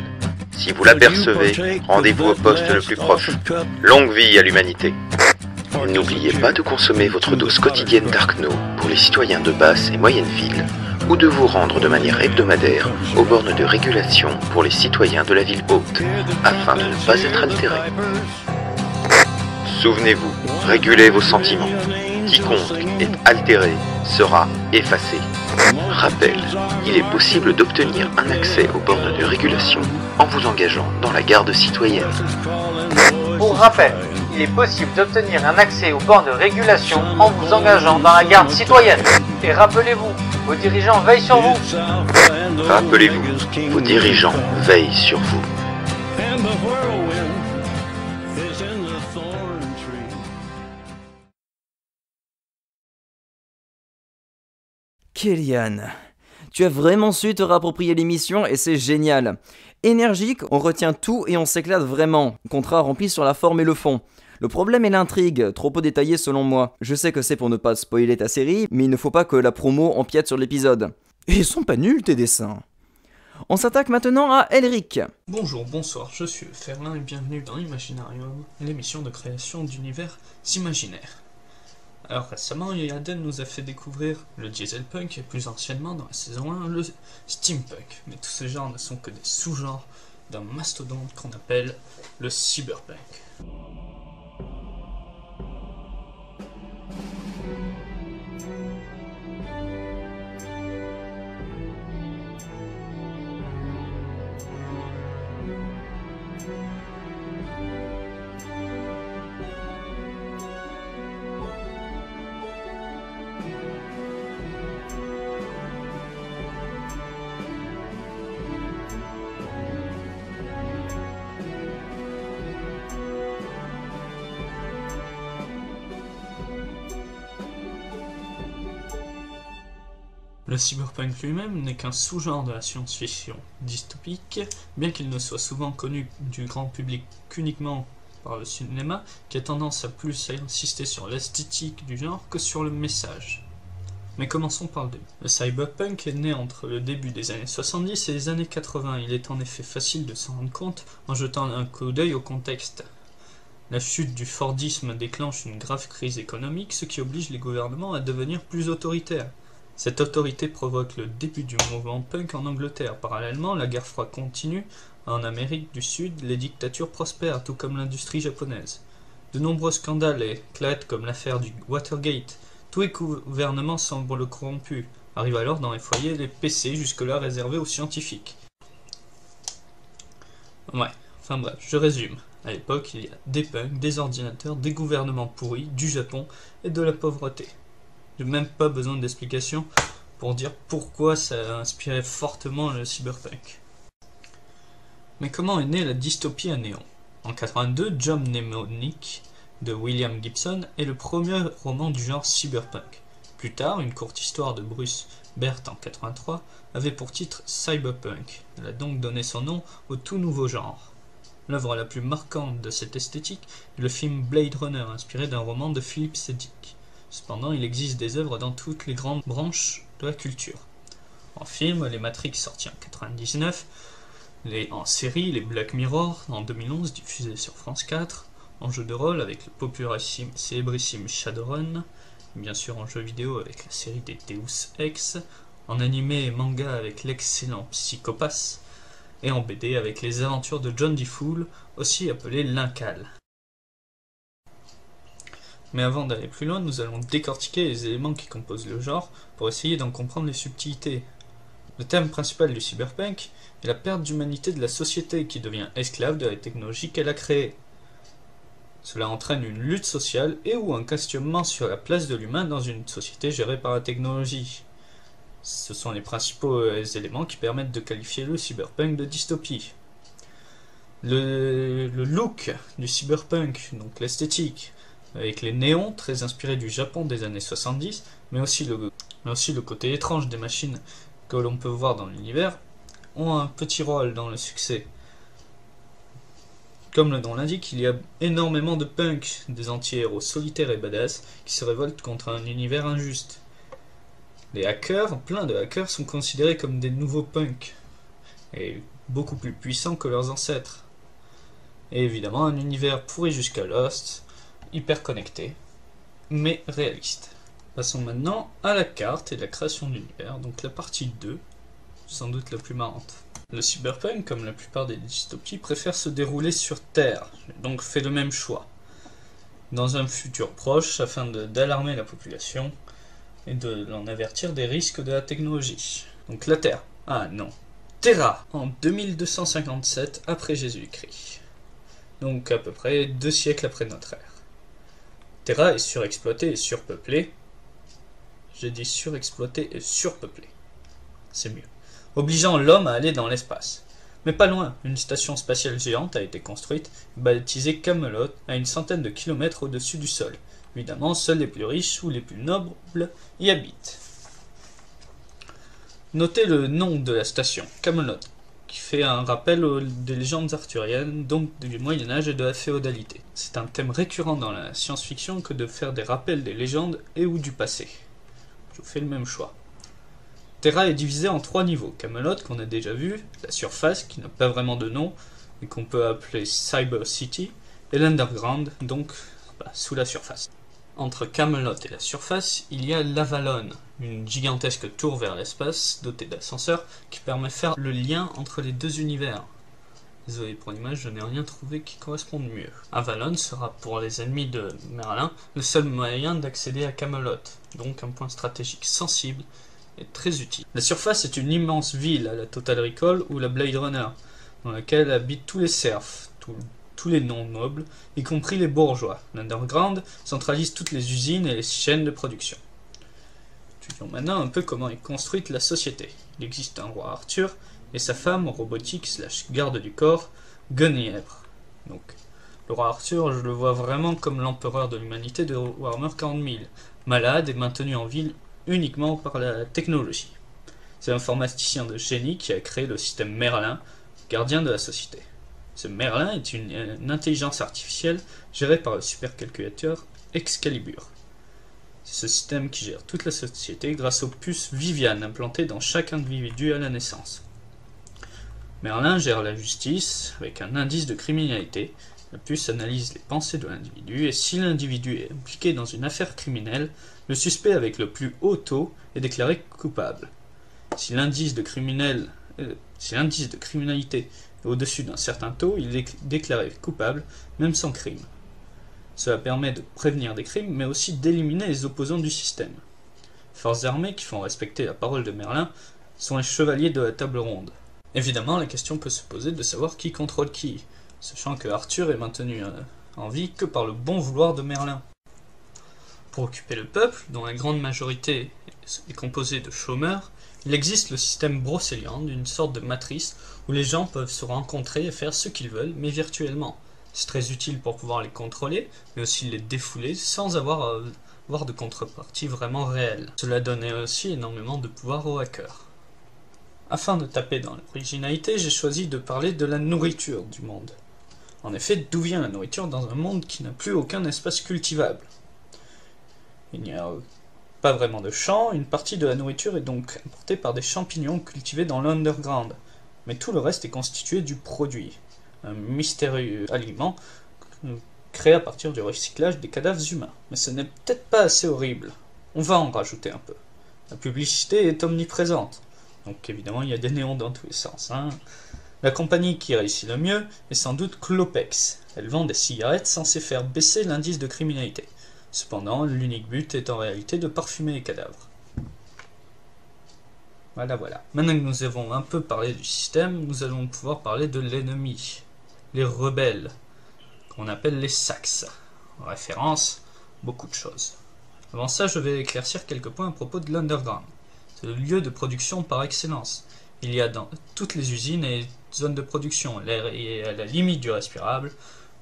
S10: Si vous l'apercevez, rendez-vous au poste le plus proche. Longue vie à l'humanité. N'oubliez pas de consommer votre dose quotidienne d'Arkno pour les citoyens de basse et moyenne ville, ou de vous rendre de manière hebdomadaire aux bornes de régulation pour les citoyens de la ville haute, afin de ne pas être altérés. Souvenez-vous, régulez vos sentiments. Quiconque est altéré sera effacé. Rappel, il est possible d'obtenir un accès aux bornes de régulation en vous engageant dans la garde citoyenne.
S5: Pour rappel, il est possible d'obtenir un accès aux bornes de régulation en vous engageant dans la garde citoyenne. Et rappelez-vous, vos dirigeants veillent sur vous.
S10: Rappelez-vous, vos dirigeants veillent sur vous.
S1: Kélian, tu as vraiment su te réapproprier l'émission et c'est génial. Énergique, on retient tout et on s'éclate vraiment. Contrat rempli sur la forme et le fond. Le problème est l'intrigue, trop peu détaillée selon moi. Je sais que c'est pour ne pas spoiler ta série, mais il ne faut pas que la promo empiète sur l'épisode. Et ils sont pas nuls tes dessins. On s'attaque maintenant à Elric.
S11: Bonjour, bonsoir, je suis Ferlin et bienvenue dans Imaginarium, l'émission de création d'univers imaginaires. Alors récemment, Yaden nous a fait découvrir le dieselpunk et plus anciennement dans la saison 1, le steampunk. Mais tous ces genres ne sont que des sous-genres d'un mastodonte qu'on appelle le cyberpunk. Le cyberpunk lui-même n'est qu'un sous-genre de la science-fiction dystopique, bien qu'il ne soit souvent connu du grand public qu'uniquement par le cinéma, qui a tendance à plus insister sur l'esthétique du genre que sur le message. Mais commençons par le début. Le cyberpunk est né entre le début des années 70 et les années 80. Il est en effet facile de s'en rendre compte en jetant un coup d'œil au contexte. La chute du Fordisme déclenche une grave crise économique, ce qui oblige les gouvernements à devenir plus autoritaires. Cette autorité provoque le début du mouvement punk en Angleterre. Parallèlement, la guerre froide continue. En Amérique du Sud, les dictatures prospèrent, tout comme l'industrie japonaise. De nombreux scandales éclatent, comme l'affaire du Watergate. Tous les gouvernements semblent corrompus. Arrivent alors dans les foyers les PC, jusque-là réservés aux scientifiques. Ouais, enfin bref, je résume. À l'époque, il y a des punks, des ordinateurs, des gouvernements pourris, du Japon et de la pauvreté. J'ai même pas besoin d'explication pour dire pourquoi ça a inspiré fortement le cyberpunk. Mais comment est née la dystopie à néon? En 82, Job Mnemonic de William Gibson est le premier roman du genre cyberpunk. Plus tard, une courte histoire de Bruce Bert en 83 avait pour titre Cyberpunk. Elle a donc donné son nom au tout nouveau genre. L'œuvre la plus marquante de cette esthétique est le film Blade Runner, inspiré d'un roman de Philip K. Dick. Cependant, il existe des œuvres dans toutes les grandes branches de la culture. En film, les Matrix sortis en 1999, en série, les Black Mirror en 2011 diffusés sur France 4, en jeu de rôle avec le populairissime célébrissime Shadowrun, bien sûr en jeu vidéo avec la série des Deus Ex, en animé et manga avec l'excellent Psycho Pass, et en BD avec les aventures de John D. Fool, aussi appelé Linkal. Mais avant d'aller plus loin, nous allons décortiquer les éléments qui composent le genre pour essayer d'en comprendre les subtilités. Le thème principal du cyberpunk est la perte d'humanité de la société qui devient esclave de la technologie qu'elle a créée. Cela entraîne une lutte sociale et ou un questionnement sur la place de l'humain dans une société gérée par la technologie. Ce sont les principaux éléments qui permettent de qualifier le cyberpunk de dystopie. Le look du cyberpunk, donc l'esthétique, avec les néons très inspirés du Japon des années 70, mais aussi le côté étrange des machines que l'on peut voir dans l'univers, ont un petit rôle dans le succès. Comme le nom l'indique, il y a énormément de punks, des anti-héros solitaires et badass, qui se révoltent contre un univers injuste. Les hackers, plein de hackers, sont considérés comme des nouveaux punks, et beaucoup plus puissants que leurs ancêtres. Et évidemment, un univers pourri jusqu'à Lost, hyper connecté, mais réaliste. Passons maintenant à la carte et la création de l'univers, donc la partie 2, sans doute la plus marrante. Le cyberpunk, comme la plupart des dystopies, préfère se dérouler sur Terre, donc fait le même choix, dans un futur proche, afin d'alarmer la population et de l'en avertir des risques de la technologie. Donc la Terre, ah non, Terra, en 2257 après Jésus-Christ, donc à peu près 2 siècles après notre ère. Terra est surexploitée et surpeuplée. J'ai dit surexploitée et surpeuplée. C'est mieux. Obligeant l'homme à aller dans l'espace. Mais pas loin, une station spatiale géante a été construite, baptisée Camelot, à une centaine de kilomètres au-dessus du sol. Évidemment, seuls les plus riches ou les plus nobles y habitent. Notez le nom de la station, Camelot, qui fait un rappel des légendes arthuriennes, donc du Moyen-Âge et de la féodalité. C'est un thème récurrent dans la science-fiction que de faire des rappels des légendes et ou du passé. Je vous fais le même choix. Terra est divisée en 3 niveaux. Camelot, qu'on a déjà vu, la surface, qui n'a pas vraiment de nom, et qu'on peut appeler Cyber City, et l'Underground, donc sous la surface. Entre Camelot et la surface, il y a l'Avalon, une gigantesque tour vers l'espace, dotée d'ascenseurs, qui permet de faire le lien entre les deux univers. Désolé pour l'image, je n'ai rien trouvé qui corresponde mieux. Avalon sera pour les ennemis de Merlin le seul moyen d'accéder à Camelot, donc un point stratégique sensible et très utile. La surface est une immense ville à la Total Recall ou la Blade Runner, dans laquelle habitent tous les serfs, tous les non-nobles, y compris les bourgeois. L'Underground centralise toutes les usines et les chaînes de production. Étudions maintenant un peu comment est construite la société. Il existe un roi Arthur et sa femme robotique / garde du corps, Guenièvre. Donc, le roi Arthur, je le vois vraiment comme l'empereur de l'humanité de Warhammer 40 000, malade et maintenu en ville uniquement par la technologie. C'est un informaticien de génie qui a créé le système Merlin, gardien de la société. Ce Merlin est une intelligence artificielle gérée par le supercalculateur Excalibur. C'est ce système qui gère toute la société grâce aux puces Viviane implantées dans chaque individu à la naissance. Merlin gère la justice avec un indice de criminalité. La puce analyse les pensées de l'individu et si l'individu est impliqué dans une affaire criminelle, le suspect avec le plus haut taux est déclaré coupable. Si l'indice de criminalité est au-dessus d'un certain taux, il est déclaré coupable, même sans crime. Cela permet de prévenir des crimes, mais aussi d'éliminer les opposants du système. Les forces armées qui font respecter la parole de Merlin sont les chevaliers de la table ronde. Évidemment, la question peut se poser de savoir qui contrôle qui, sachant que Arthur est maintenu en vie que par le bon vouloir de Merlin. Pour occuper le peuple, dont la grande majorité est composée de chômeurs, il existe le système Brocéliande, une sorte de matrice où les gens peuvent se rencontrer et faire ce qu'ils veulent, mais virtuellement. C'est très utile pour pouvoir les contrôler, mais aussi les défouler sans avoir de contrepartie vraiment réelle. Cela donne aussi énormément de pouvoir aux hackers. Afin de taper dans l'originalité, j'ai choisi de parler de la nourriture du monde. En effet, d'où vient la nourriture dans un monde qui n'a plus aucun espace cultivable? Il n'y a pas vraiment de champs, une partie de la nourriture est donc apportée par des champignons cultivés dans l'underground, mais tout le reste est constitué du produit, un mystérieux aliment créé à partir du recyclage des cadavres humains. Mais ce n'est peut-être pas assez horrible, on va en rajouter un peu. La publicité est omniprésente, donc évidemment il y a des néons dans tous les sens. La compagnie qui réussit le mieux est sans doute Clopex, elle vend des cigarettes censées faire baisser l'indice de criminalité. Cependant, l'unique but est en réalité de parfumer les cadavres. Voilà. Maintenant que nous avons un peu parlé du système, nous allons pouvoir parler de l'ennemi, les rebelles, qu'on appelle les Saxes. En référence, beaucoup de choses. Avant ça, je vais éclaircir quelques points à propos de l'Underground. C'est le lieu de production par excellence. Il y a dans toutes les usines et zones de production, l'air est à la limite du respirable,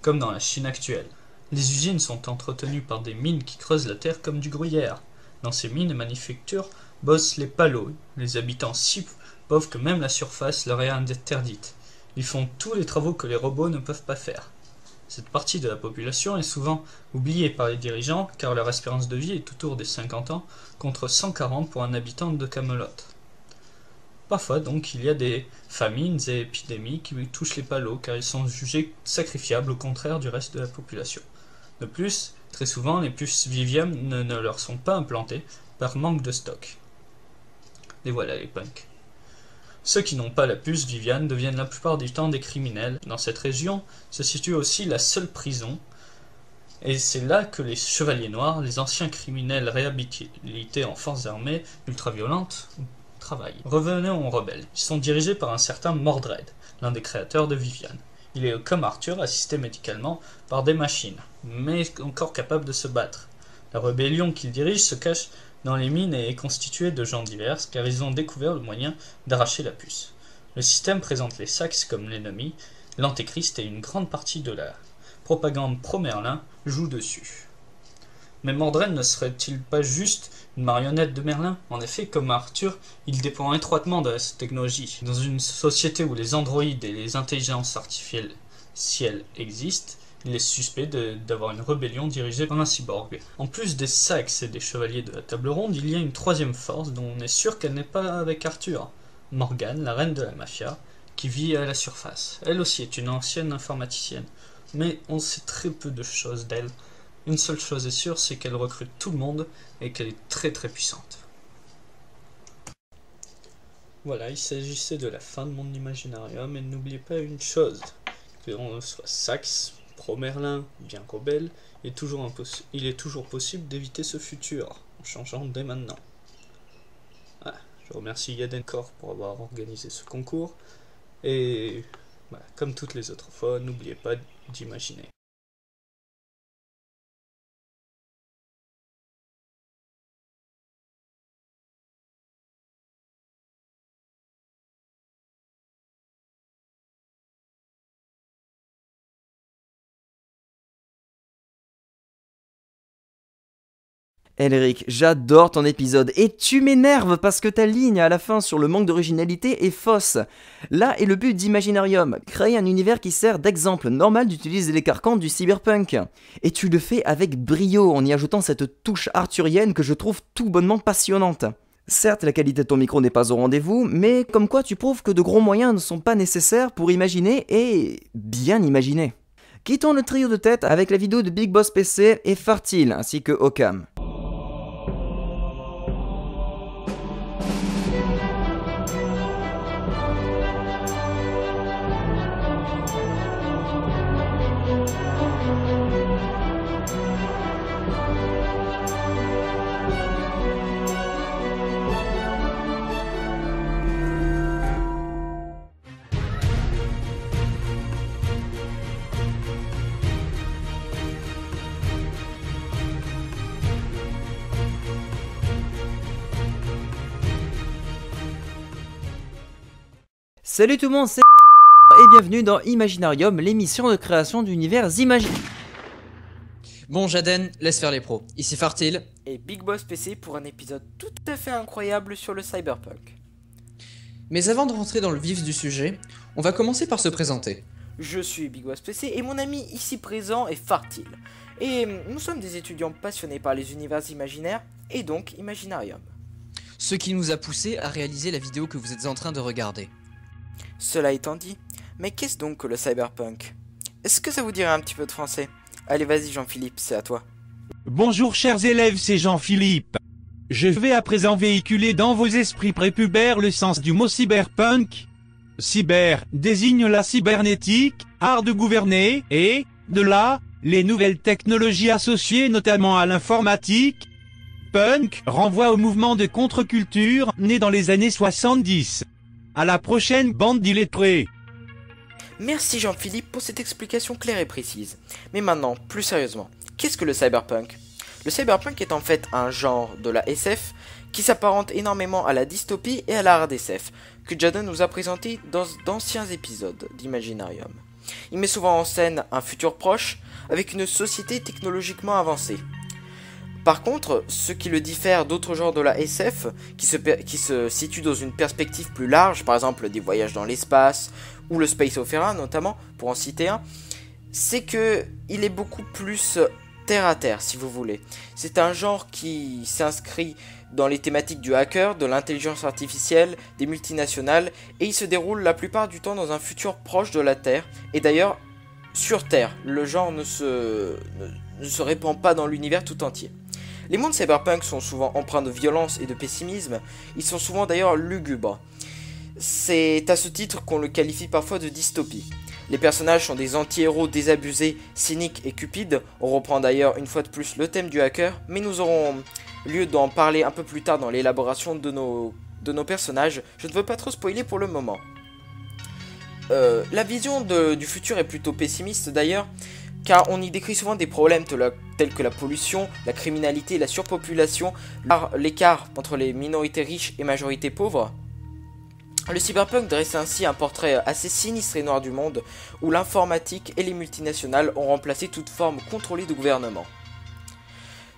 S11: comme dans la Chine actuelle. Les usines sont entretenues par des mines qui creusent la terre comme du gruyère. Dans ces mines et manufactures bossent les palos, les habitants si pauvres que même la surface leur est interdite. Ils font tous les travaux que les robots ne peuvent pas faire. Cette partie de la population est souvent oubliée par les dirigeants car leur espérance de vie est autour des 50 ans contre 140 pour un habitant de Camelot. Parfois donc il y a des famines et épidémies qui touchent les palos car ils sont jugés sacrifiables au contraire du reste de la population. De plus, Très souvent, les puces Vivian ne leur sont pas implantées par manque de stock. Et voilà les punks. Ceux qui n'ont pas la puce Vivian deviennent la plupart du temps des criminels. Dans cette région se situe aussi la seule prison, et c'est là que les chevaliers noirs, les anciens criminels réhabilités en forces armées ultra-violentes, travaillent. Revenons aux rebelles. Ils sont dirigés par un certain Mordred, l'un des créateurs de Vivian. Il est, comme Arthur, assisté médicalement par des machines, mais encore capable de se battre. La rébellion qu'il dirige se cache dans les mines et est constituée de gens divers, car ils ont découvert le moyen d'arracher la puce. Le système présente les Saxes comme l'ennemi, l'Antéchrist et une grande partie de la propagande pro-Merlin joue dessus. Mais Mordred ne serait-il pas juste une marionnette de Merlin? En effet, comme Arthur, il dépend étroitement de cette technologie. Dans une société où les androïdes et les intelligences artificielles existent, il est suspect d'avoir une rébellion dirigée par un cyborg. En plus des Saxes et des chevaliers de la table ronde, il y a une troisième force dont on est sûr qu'elle n'est pas avec Arthur. Morgane, la reine de la mafia, qui vit à la surface. Elle aussi est une ancienne informaticienne, mais on sait très peu de choses d'elle. Une seule chose est sûre, c'est qu'elle recrute tout le monde et qu'elle est très très puissante. Voilà, il s'agissait de la fin de mon Imaginarium, et n'oubliez pas une chose, que l'on soit Saxe, pro-Merlin, bien rebelle, il est toujours possible d'éviter ce futur, en changeant dès maintenant. Voilà, je remercie Yadenkor pour avoir organisé ce concours, et voilà, comme toutes les autres fois, n'oubliez pas d'imaginer.
S1: Elric, j'adore ton épisode et tu m'énerves parce que ta ligne à la fin sur le manque d'originalité est fausse. Là est le but d'Imaginarium, créer un univers qui sert d'exemple normal d'utiliser les carcans du cyberpunk. Et tu le fais avec brio en y ajoutant cette touche arthurienne que je trouve tout bonnement passionnante. Certes, la qualité de ton micro n'est pas au rendez-vous, mais comme quoi tu prouves que de gros moyens ne sont pas nécessaires pour imaginer et bien imaginer. Quittons le trio de tête avec la vidéo de Big Boss PC et Fartil ainsi que Occam. Salut tout le monde, c'est et bienvenue dans Imaginarium, l'émission de création d'univers imaginaires.
S12: Bon Jaden, laisse faire les pros. Ici Fartil.
S13: Et Big Boss PC pour un épisode tout à fait incroyable sur le cyberpunk.
S12: Mais avant de rentrer dans le vif du sujet, on va commencer par se présenter.
S13: Je suis Big Boss PC et mon ami ici présent est Fartil. Et nous sommes des étudiants passionnés par les univers imaginaires et donc Imaginarium.
S12: Ce qui nous a poussé à réaliser la vidéo que vous êtes en train de regarder.
S13: Cela étant dit, mais qu'est-ce donc que le cyberpunk? Est-ce que ça vous dirait un petit peu de français? Allez vas-y Jean-Philippe, c'est à toi.
S14: Bonjour chers élèves, c'est Jean-Philippe. Je vais à présent véhiculer dans vos esprits prépubères le sens du mot cyberpunk. Cyber désigne la cybernétique, art de gouverner, et, de là, les nouvelles technologies associées notamment à l'informatique. Punk renvoie au mouvement de contre-culture né dans les années 70. À la prochaine bande d'illettrés.
S13: Merci Jean-Philippe pour cette explication claire et précise. Mais maintenant, plus sérieusement, qu'est-ce que le cyberpunk? Le cyberpunk est en fait un genre de la SF qui s'apparente énormément à la dystopie et à la hard SF que Jaden nous a présenté dans d'anciens épisodes d'Imaginarium. Il met souvent en scène un futur proche avec une société technologiquement avancée. Par contre, ce qui le diffère d'autres genres de la SF, qui se situent dans une perspective plus large, par exemple des voyages dans l'espace, ou le space opera notamment, pour en citer un, c'est que il est beaucoup plus terre à terre, si vous voulez. C'est un genre qui s'inscrit dans les thématiques du hacker, de l'intelligence artificielle, des multinationales, et il se déroule la plupart du temps dans un futur proche de la Terre, et d'ailleurs, sur Terre. Le genre ne se répand pas dans l'univers tout entier. Les mondes cyberpunk sont souvent empreints de violence et de pessimisme, ils sont souvent d'ailleurs lugubres. C'est à ce titre qu'on le qualifie parfois de dystopie. Les personnages sont des anti-héros désabusés, cyniques et cupides. On reprend d'ailleurs une fois de plus le thème du hacker, mais nous aurons lieu d'en parler un peu plus tard dans l'élaboration de nos personnages. Je ne veux pas trop spoiler pour le moment. La vision du futur est plutôt pessimiste d'ailleurs, car on y décrit souvent des problèmes tels que la pollution, la criminalité, la surpopulation, l'écart entre les minorités riches et majorités pauvres. Le cyberpunk dresse ainsi un portrait assez sinistre et noir du monde, où l'informatique et les multinationales ont remplacé toute forme contrôlée de gouvernement.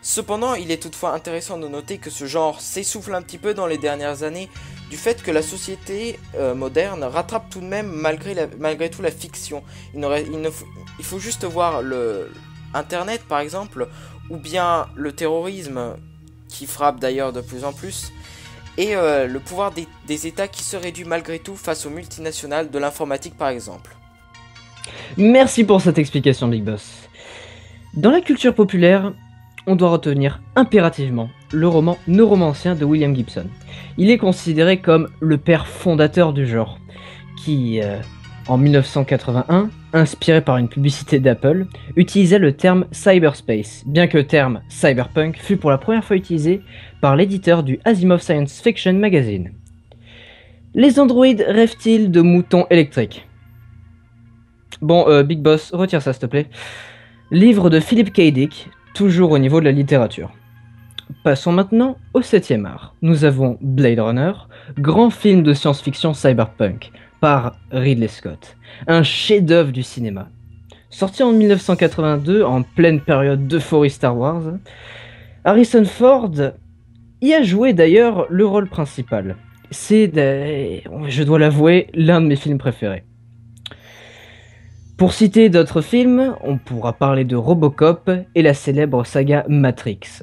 S13: Cependant, il est toutefois intéressant de noter que ce genre s'essouffle un petit peu dans les dernières années, du fait que la société moderne rattrape tout de même malgré tout la fiction. Il faut juste voir Internet par exemple, ou bien le terrorisme, qui frappe d'ailleurs de plus en plus, et le pouvoir des États qui se réduit malgré tout face aux multinationales de l'informatique par exemple.
S15: Merci pour cette explication, Big Boss. Dans la culture populaire, on doit retenir impérativement le roman Neuromancien de William Gibson. Il est considéré comme le père fondateur du genre, qui, en 1981, inspiré par une publicité d'Apple, utilisait le terme cyberspace, bien que le terme cyberpunk fut pour la première fois utilisé par l'éditeur du Asimov Science Fiction Magazine. Les androïdes rêvent-ils de moutons électriques? Bon, Big Boss, retire ça s'il te plaît. Livre de Philip K. Dick, toujours au niveau de la littérature. Passons maintenant au 7e art. Nous avons Blade Runner, grand film de science-fiction cyberpunk, par Ridley Scott. Un chef-d'œuvre du cinéma. Sorti en 1982, en pleine période d'euphorie Star Wars, Harrison Ford y a joué d'ailleurs le rôle principal. C'est, je dois l'avouer, l'un de mes films préférés. Pour citer d'autres films, on pourra parler de Robocop et la célèbre saga Matrix.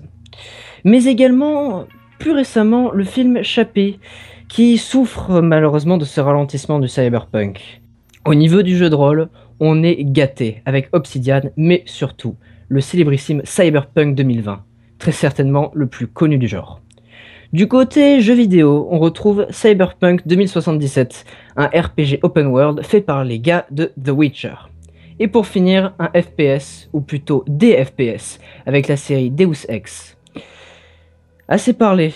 S15: Mais également, plus récemment, le film Chappie, qui souffre malheureusement de ce ralentissement du cyberpunk. Au niveau du jeu de rôle, on est gâté avec Obsidian, mais surtout le célébrissime Cyberpunk 2020, très certainement le plus connu du genre. Du côté jeux vidéo, on retrouve Cyberpunk 2077, un RPG open world fait par les gars de The Witcher. Et pour finir, un FPS, ou plutôt des FPS, avec la série Deus Ex. Assez parlé,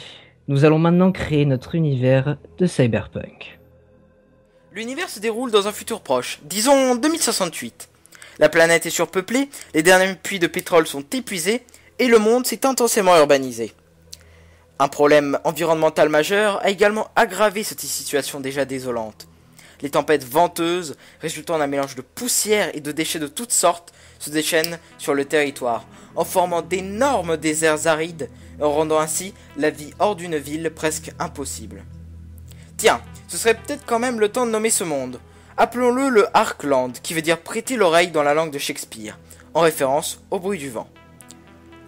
S15: nous allons maintenant créer notre univers de Cyberpunk.
S13: L'univers se déroule dans un futur proche, disons 2068. La planète est surpeuplée, les derniers puits de pétrole sont épuisés, et le monde s'est intensément urbanisé. Un problème environnemental majeur a également aggravé cette situation déjà désolante. Les tempêtes venteuses, résultant d'un mélange de poussière et de déchets de toutes sortes, se déchaînent sur le territoire, en formant d'énormes déserts arides, et en rendant ainsi la vie hors d'une ville presque impossible. Tiens, ce serait peut-être quand même le temps de nommer ce monde. Appelons-le le Arkland, qui veut dire prêter l'oreille dans la langue de Shakespeare, en référence au bruit du vent.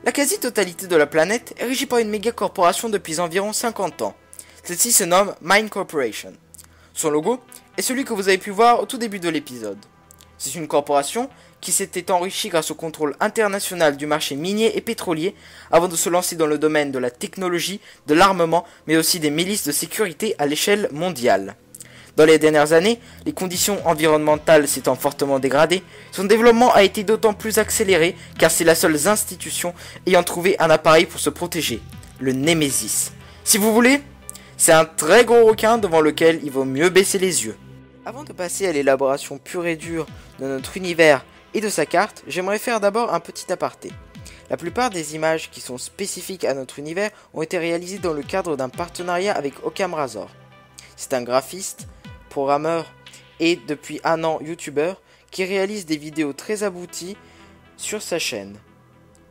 S13: La quasi-totalité de la planète est régie par une méga-corporation depuis environ 50 ans. Celle-ci se nomme Mine Corporation. Son logo est celui que vous avez pu voir au tout début de l'épisode. C'est une corporation qui s'était enrichie grâce au contrôle international du marché minier et pétrolier avant de se lancer dans le domaine de la technologie, de l'armement, mais aussi des milices de sécurité à l'échelle mondiale. Dans les dernières années, les conditions environnementales s'étant fortement dégradées, son développement a été d'autant plus accéléré car c'est la seule institution ayant trouvé un appareil pour se protéger, le Nemesis. Si vous voulez, c'est un très gros requin devant lequel il vaut mieux baisser les yeux. Avant de passer à l'élaboration pure et dure de notre univers et de sa carte, j'aimerais faire d'abord un petit aparté. La plupart des images qui sont spécifiques à notre univers ont été réalisées dans le cadre d'un partenariat avec Occam Razor. C'est un graphiste, programmeur et depuis un an youtubeur qui réalise des vidéos très abouties sur sa chaîne.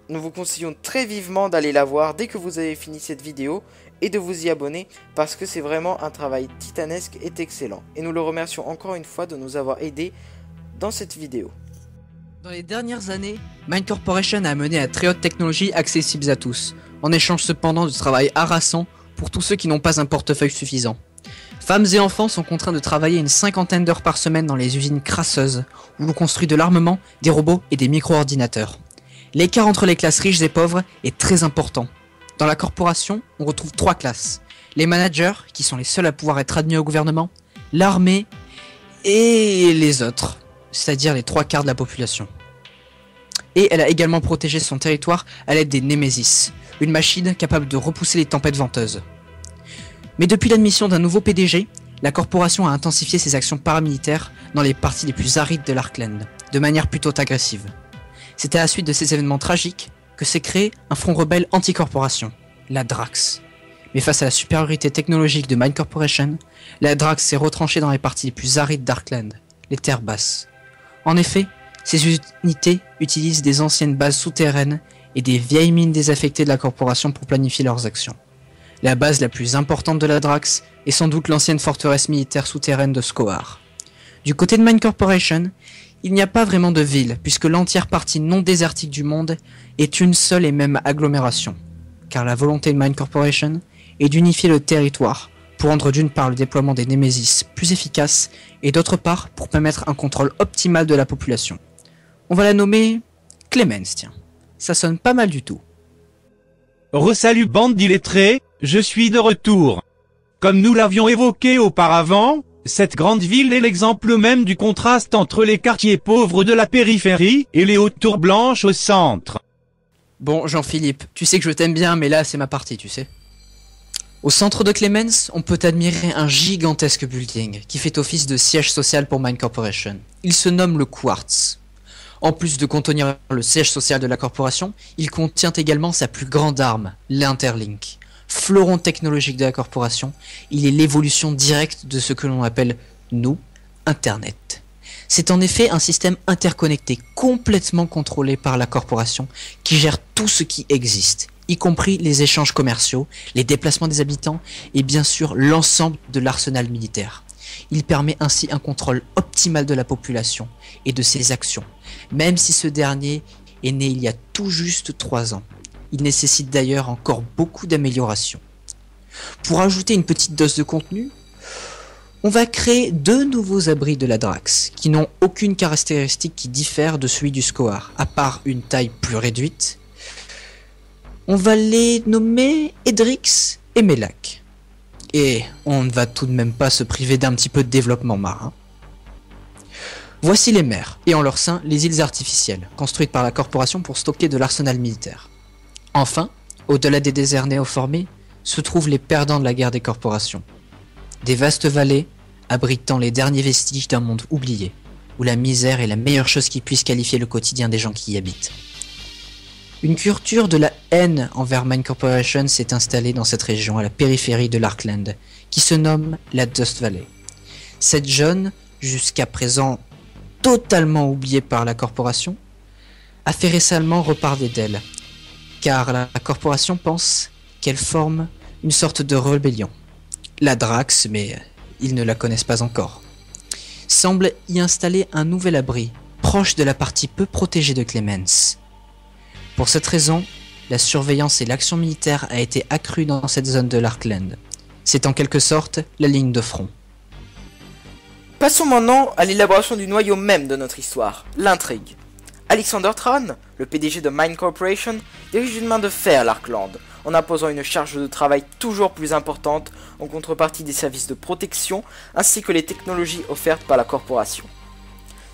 S13: Nous vous conseillons très vivement d'aller la voir dès que vous avez fini cette vidéo et de vous y abonner parce que c'est vraiment un travail titanesque et excellent. Et nous le remercions encore une fois de nous avoir aidés dans cette vidéo.
S12: Dans les dernières années, Mine Corporation a mené à très haute technologie accessibles à tous, en échange cependant de travail harassant pour tous ceux qui n'ont pas un portefeuille suffisant. Femmes et enfants sont contraints de travailler une 50aine d'heures par semaine dans les usines crasseuses, où l'on construit de l'armement, des robots et des micro-ordinateurs. L'écart entre les classes riches et pauvres est très important. Dans la corporation, on retrouve 3 classes. Les managers, qui sont les seuls à pouvoir être admis au gouvernement, l'armée et les autres, c'est-à-dire les 3/4 de la population. Et elle a également protégé son territoire à l'aide des Némésis, une machine capable de repousser les tempêtes venteuses. Mais depuis l'admission d'un nouveau PDG, la corporation a intensifié ses actions paramilitaires dans les parties les plus arides de l'Arkland, de manière plutôt agressive. C'est à la suite de ces événements tragiques que s'est créé un front rebelle anti-corporation, la Drax. Mais face à la supériorité technologique de Mind Corporation, la Drax s'est retranchée dans les parties les plus arides d'Arkland, les terres basses. En effet, ces unités utilisent des anciennes bases souterraines et des vieilles mines désaffectées de la corporation pour planifier leurs actions. La base la plus importante de la Drax est sans doute l'ancienne forteresse militaire souterraine de Skoar. Du côté de Mind Corporation, il n'y a pas vraiment de ville, puisque l'entière partie non désertique du monde est une seule et même agglomération. Car la volonté de Mind Corporation est d'unifier le territoire, pour rendre d'une part le déploiement des Némésis plus efficace, et d'autre part pour permettre un contrôle optimal de la population. On va la nommer Clemens, tiens. Ça sonne pas mal du tout.
S14: Resalut bande d'illettrés, je suis de retour. Comme nous l'avions évoqué auparavant, cette grande ville est l'exemple même du contraste entre les quartiers pauvres de la périphérie et les hautes tours blanches au centre.
S12: Bon, Jean-Philippe, tu sais que je t'aime bien, mais là c'est ma partie, tu sais. Au centre de Clemens, on peut admirer un gigantesque building qui fait office de siège social pour Mind Corporation. Il se nomme le Quartz. En plus de contenir le siège social de la corporation, il contient également sa plus grande arme, l'Interlink. Fleuron technologique de la corporation, il est l'évolution directe de ce que l'on appelle, nous, Internet. C'est en effet un système interconnecté, complètement contrôlé par la corporation, qui gère tout ce qui existe, y compris les échanges commerciaux, les déplacements des habitants, et bien sûr l'ensemble de l'arsenal militaire. Il permet ainsi un contrôle optimal de la population et de ses actions, même si ce dernier est né il y a tout juste 3 ans. Il nécessite d'ailleurs encore beaucoup d'améliorations. Pour ajouter une petite dose de contenu, on va créer 2 nouveaux abris de la Drax, qui n'ont aucune caractéristique qui diffère de celui du Skoar, à part une taille plus réduite. On va les nommer Edrix et Melak. Et on ne va tout de même pas se priver d'un petit peu de développement marin. Voici les mers, et en leur sein, les îles artificielles, construites par la corporation pour stocker de l'arsenal militaire. Enfin, au-delà des déserts néoformés, se trouvent les perdants de la guerre des corporations. Des vastes vallées, abritant les derniers vestiges d'un monde oublié, où la misère est la meilleure chose qui puisse qualifier le quotidien des gens qui y habitent. Une culture de la haine envers Mind Corporation s'est installée dans cette région à la périphérie de l'Arkland, qui se nomme la Dust Valley. Cette zone, jusqu'à présent totalement oubliée par la corporation, a fait récemment reparler d'elle, car la corporation pense qu'elle forme une sorte de rébellion. La Drax, mais ils ne la connaissent pas encore, semble y installer un nouvel abri, proche de la partie peu protégée de Clemens. Pour cette raison, la surveillance et l'action militaire a été accrue dans cette zone de l'Arkland. C'est en quelque sorte la ligne de front.
S13: Passons maintenant à l'élaboration du noyau même de notre histoire, l'intrigue. Alexander Tran, le PDG de Mind Corporation, dirige d'une main de fer l'Arkland, en imposant une charge de travail toujours plus importante en contrepartie des services de protection ainsi que les technologies offertes par la corporation.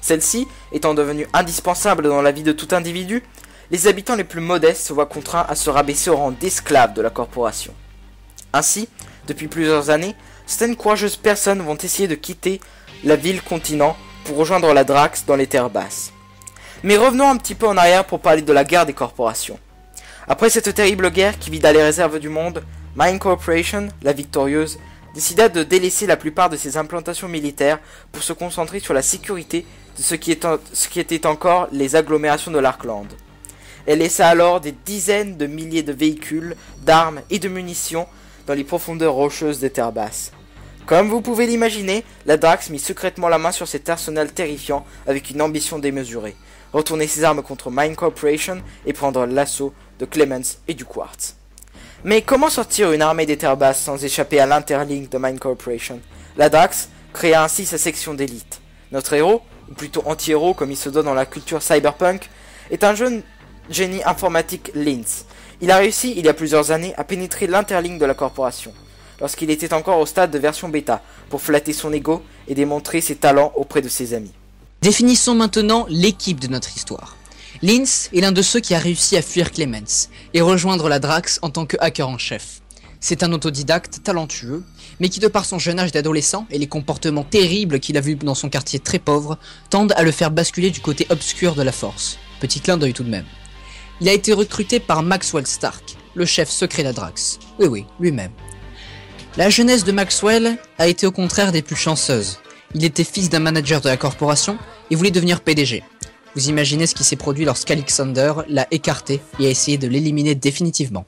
S13: Celle-ci étant devenue indispensable dans la vie de tout individu, les habitants les plus modestes se voient contraints à se rabaisser au rang d'esclaves de la corporation. Ainsi, depuis plusieurs années, certaines courageuses personnes vont essayer de quitter la ville-continent pour rejoindre la Drax dans les terres basses. Mais revenons un petit peu en arrière pour parler de la guerre des corporations. Après cette terrible guerre qui vida les réserves du monde, Mind Corporation, la victorieuse, décida de délaisser la plupart de ses implantations militaires pour se concentrer sur la sécurité de ce qui était encore les agglomérations de l'Arkland. Elle laissa alors des dizaines de milliers de véhicules, d'armes et de munitions dans les profondeurs rocheuses des terres basses. Comme vous pouvez l'imaginer, la Drax mit secrètement la main sur cet arsenal terrifiant avec une ambition démesurée. Retourner ses armes contre Mind Corporation et prendre l'assaut de Clemens et du Quartz. Mais comment sortir une armée des terres basses sans échapper à l'Interlink de Mind Corporation? La Drax créa ainsi sa section d'élite. Notre héros, ou plutôt anti-héros comme il se donne dans la culture cyberpunk, est un jeune génie informatique Linz. Il a réussi il y a plusieurs années à pénétrer l'interligne de la corporation, lorsqu'il était encore au stade de version bêta, pour flatter son ego et démontrer ses talents auprès de ses amis.
S12: Définissons maintenant l'équipe de notre histoire. Linz est l'un de ceux qui a réussi à fuir Clemens et rejoindre la Drax en tant que hacker en chef. C'est un autodidacte talentueux, mais qui de par son jeune âge d'adolescent et les comportements terribles qu'il a vus dans son quartier très pauvre, tendent à le faire basculer du côté obscur de la force. Petit clin d'œil tout de même. Il a été recruté par Maxwell Stark, le chef secret de la Drax. Oui, lui-même. La jeunesse de Maxwell a été au contraire des plus chanceuses. Il était fils d'un manager de la corporation et voulait devenir PDG. Vous imaginez ce qui s'est produit lorsqu'Alexander l'a écarté et a essayé de l'éliminer définitivement.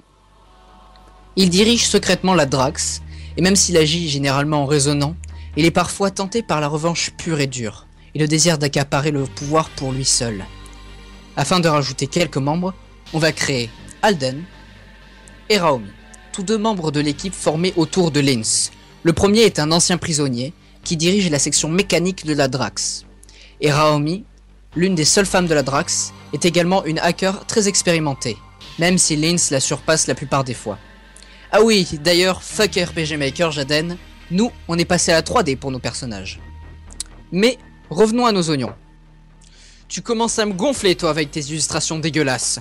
S12: Il dirige secrètement la Drax, et même s'il agit généralement en raisonnant, il est parfois tenté par la revanche pure et dure, et le désir d'accaparer le pouvoir pour lui seul. Afin de rajouter quelques membres, on va créer Alden et Raomi, tous deux membres de l'équipe formée autour de Linz. Le premier est un ancien prisonnier, qui dirige la section mécanique de la Drax. Et Raomi, l'une des seules femmes de la Drax, est également une hacker très expérimentée, même si Linz la surpasse la plupart des fois. Ah oui, d'ailleurs, fuck RPG Maker, Jaden, nous, on est passé à la 3D pour nos personnages. Mais, revenons à nos oignons. Tu commences à me gonfler, toi, avec tes illustrations dégueulasses.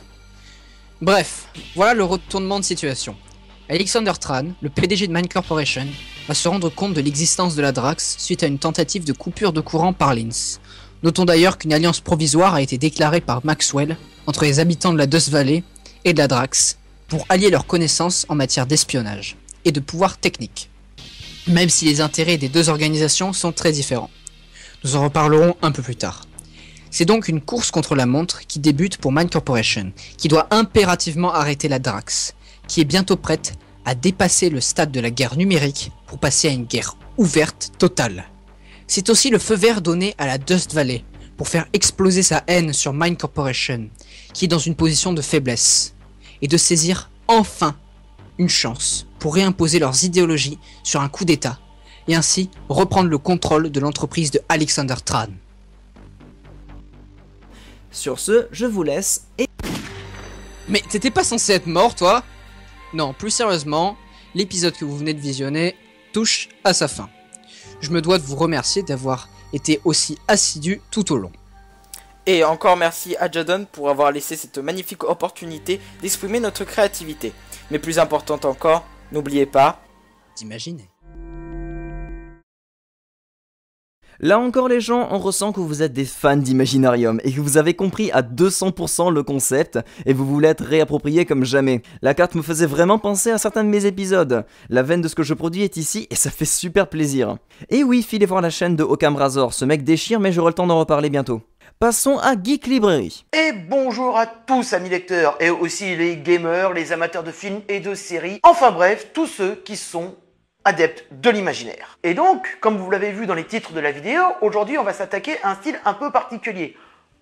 S12: Bref, voilà le retournement de situation. Alexander Tran, le PDG de Mind Corporation, va se rendre compte de l'existence de la Drax suite à une tentative de coupure de courant par Linz. Notons d'ailleurs qu'une alliance provisoire a été déclarée par Maxwell entre les habitants de la Dust Valley et de la Drax pour allier leurs connaissances en matière d'espionnage et de pouvoir technique, même si les intérêts des deux organisations sont très différents. Nous en reparlerons un peu plus tard. C'est donc une course contre la montre qui débute pour Mind Corporation, qui doit impérativement arrêter la Drax, qui est bientôt prête à dépasser le stade de la guerre numérique pour passer à une guerre ouverte totale. C'est aussi le feu vert donné à la Dust Valley pour faire exploser sa haine sur Mind Corporation, qui est dans une position de faiblesse, et de saisir enfin une chance pour réimposer leurs idéologies sur un coup d'état, et ainsi reprendre le contrôle de l'entreprise de Alexander Tran.
S1: Sur ce, je vous laisse et...
S12: Mais t'étais pas censé être mort, toi? Non, plus sérieusement, l'épisode que vous venez de visionner touche à sa fin. Je me dois de vous remercier d'avoir été aussi assidu tout au long.
S13: Et encore merci à Jadon pour avoir laissé cette magnifique opportunité d'exprimer notre créativité. Mais plus importante encore, n'oubliez pas
S12: d'imaginer.
S1: Là encore les gens, on ressent que vous êtes des fans d'Imaginarium et que vous avez compris à 200% le concept et vous voulez être réapproprié comme jamais. La carte me faisait vraiment penser à certains de mes épisodes. La veine de ce que je produis est ici et ça fait super plaisir. Et oui, filez voir la chaîne de Occam Razor, ce mec déchire mais j'aurai le temps d'en reparler bientôt. Passons à Geek Librairie.
S16: Et bonjour à tous amis lecteurs, et aussi les gamers, les amateurs de films et de séries, enfin bref, tous ceux qui sont adeptes de l'imaginaire. Et donc, comme vous l'avez vu dans les titres de la vidéo, aujourd'hui on va s'attaquer à un style un peu particulier,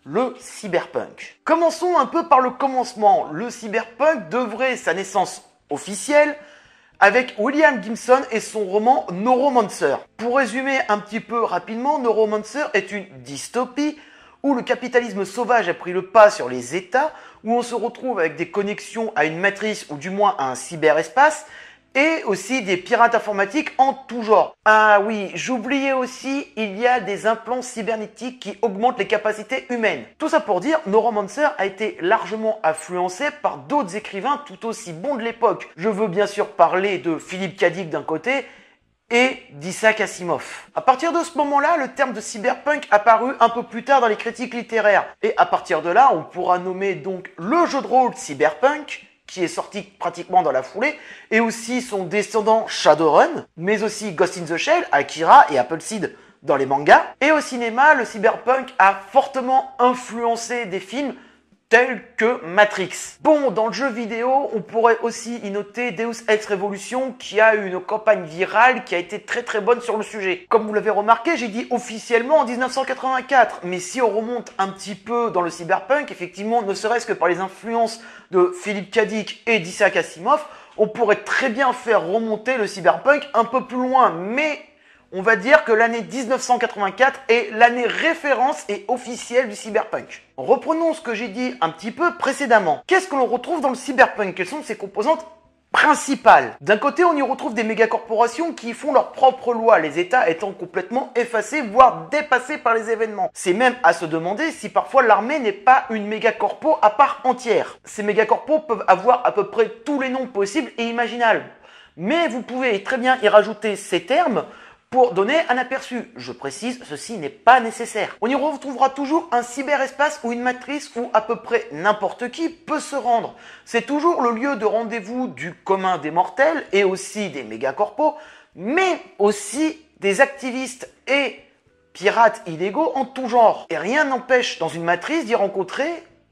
S16: le cyberpunk. Commençons un peu par le commencement. Le cyberpunk devrait sa naissance officielle avec William Gibson et son roman Neuromancer. Pour résumer un petit peu rapidement, Neuromancer est une dystopie où le capitalisme sauvage a pris le pas sur les États, où on se retrouve avec des connexions à une matrice ou du moins à un cyberespace, et aussi des pirates informatiques en tout genre. Ah oui, j'oubliais aussi, il y a des implants cybernétiques qui augmentent les capacités humaines. Tout ça pour dire, Neuromancer a été largement influencé par d'autres écrivains tout aussi bons de l'époque. Je veux bien sûr parler de Philippe K. Dick d'un côté, et d'Isaac Asimov. À partir de ce moment-là, le terme de cyberpunk apparut un peu plus tard dans les critiques littéraires. Et à partir de là, on pourra nommer donc le jeu de rôle Cyberpunk, qui est sorti pratiquement dans la foulée, et aussi son descendant Shadowrun, mais aussi Ghost in the Shell, Akira et Appleseed dans les mangas. Et au cinéma, le cyberpunk a fortement influencé des films tels que Matrix. Bon, dans le jeu vidéo, on pourrait aussi y noter Deus Ex Revolution qui a eu une campagne virale qui a été très bonne sur le sujet. Comme vous l'avez remarqué, j'ai dit officiellement en 1984, mais si on remonte un petit peu dans le cyberpunk, effectivement, ne serait-ce que par les influences de Philippe K. Dick et d'Isaac Asimov, on pourrait très bien faire remonter le cyberpunk un peu plus loin, mais On va dire que l'année 1984 est l'année référence et officielle du cyberpunk. Reprenons ce que j'ai dit un petit peu précédemment. Qu'est-ce que l'on retrouve dans le cyberpunk? Quelles sont ses composantes principales? D'un côté, on y retrouve des mégacorporations qui font leurs propres lois, les États étant complètement effacés, voire dépassés par les événements. C'est même à se demander si parfois l'armée n'est pas une mégacorpo à part entière. Ces mégacorpos peuvent avoir à peu près tous les noms possibles et imaginables. Mais vous pouvez très bien y rajouter ces termes pour donner un aperçu. Je précise, ceci n'est pas nécessaire. On y retrouvera toujours un cyberespace ou une matrice où à peu près n'importe qui peut se rendre. C'est toujours le lieu de rendez-vous du commun des mortels et aussi des mégacorpos, mais aussi des activistes et pirates illégaux en tout genre. Et rien n'empêche dans une matrice d'y rencontrer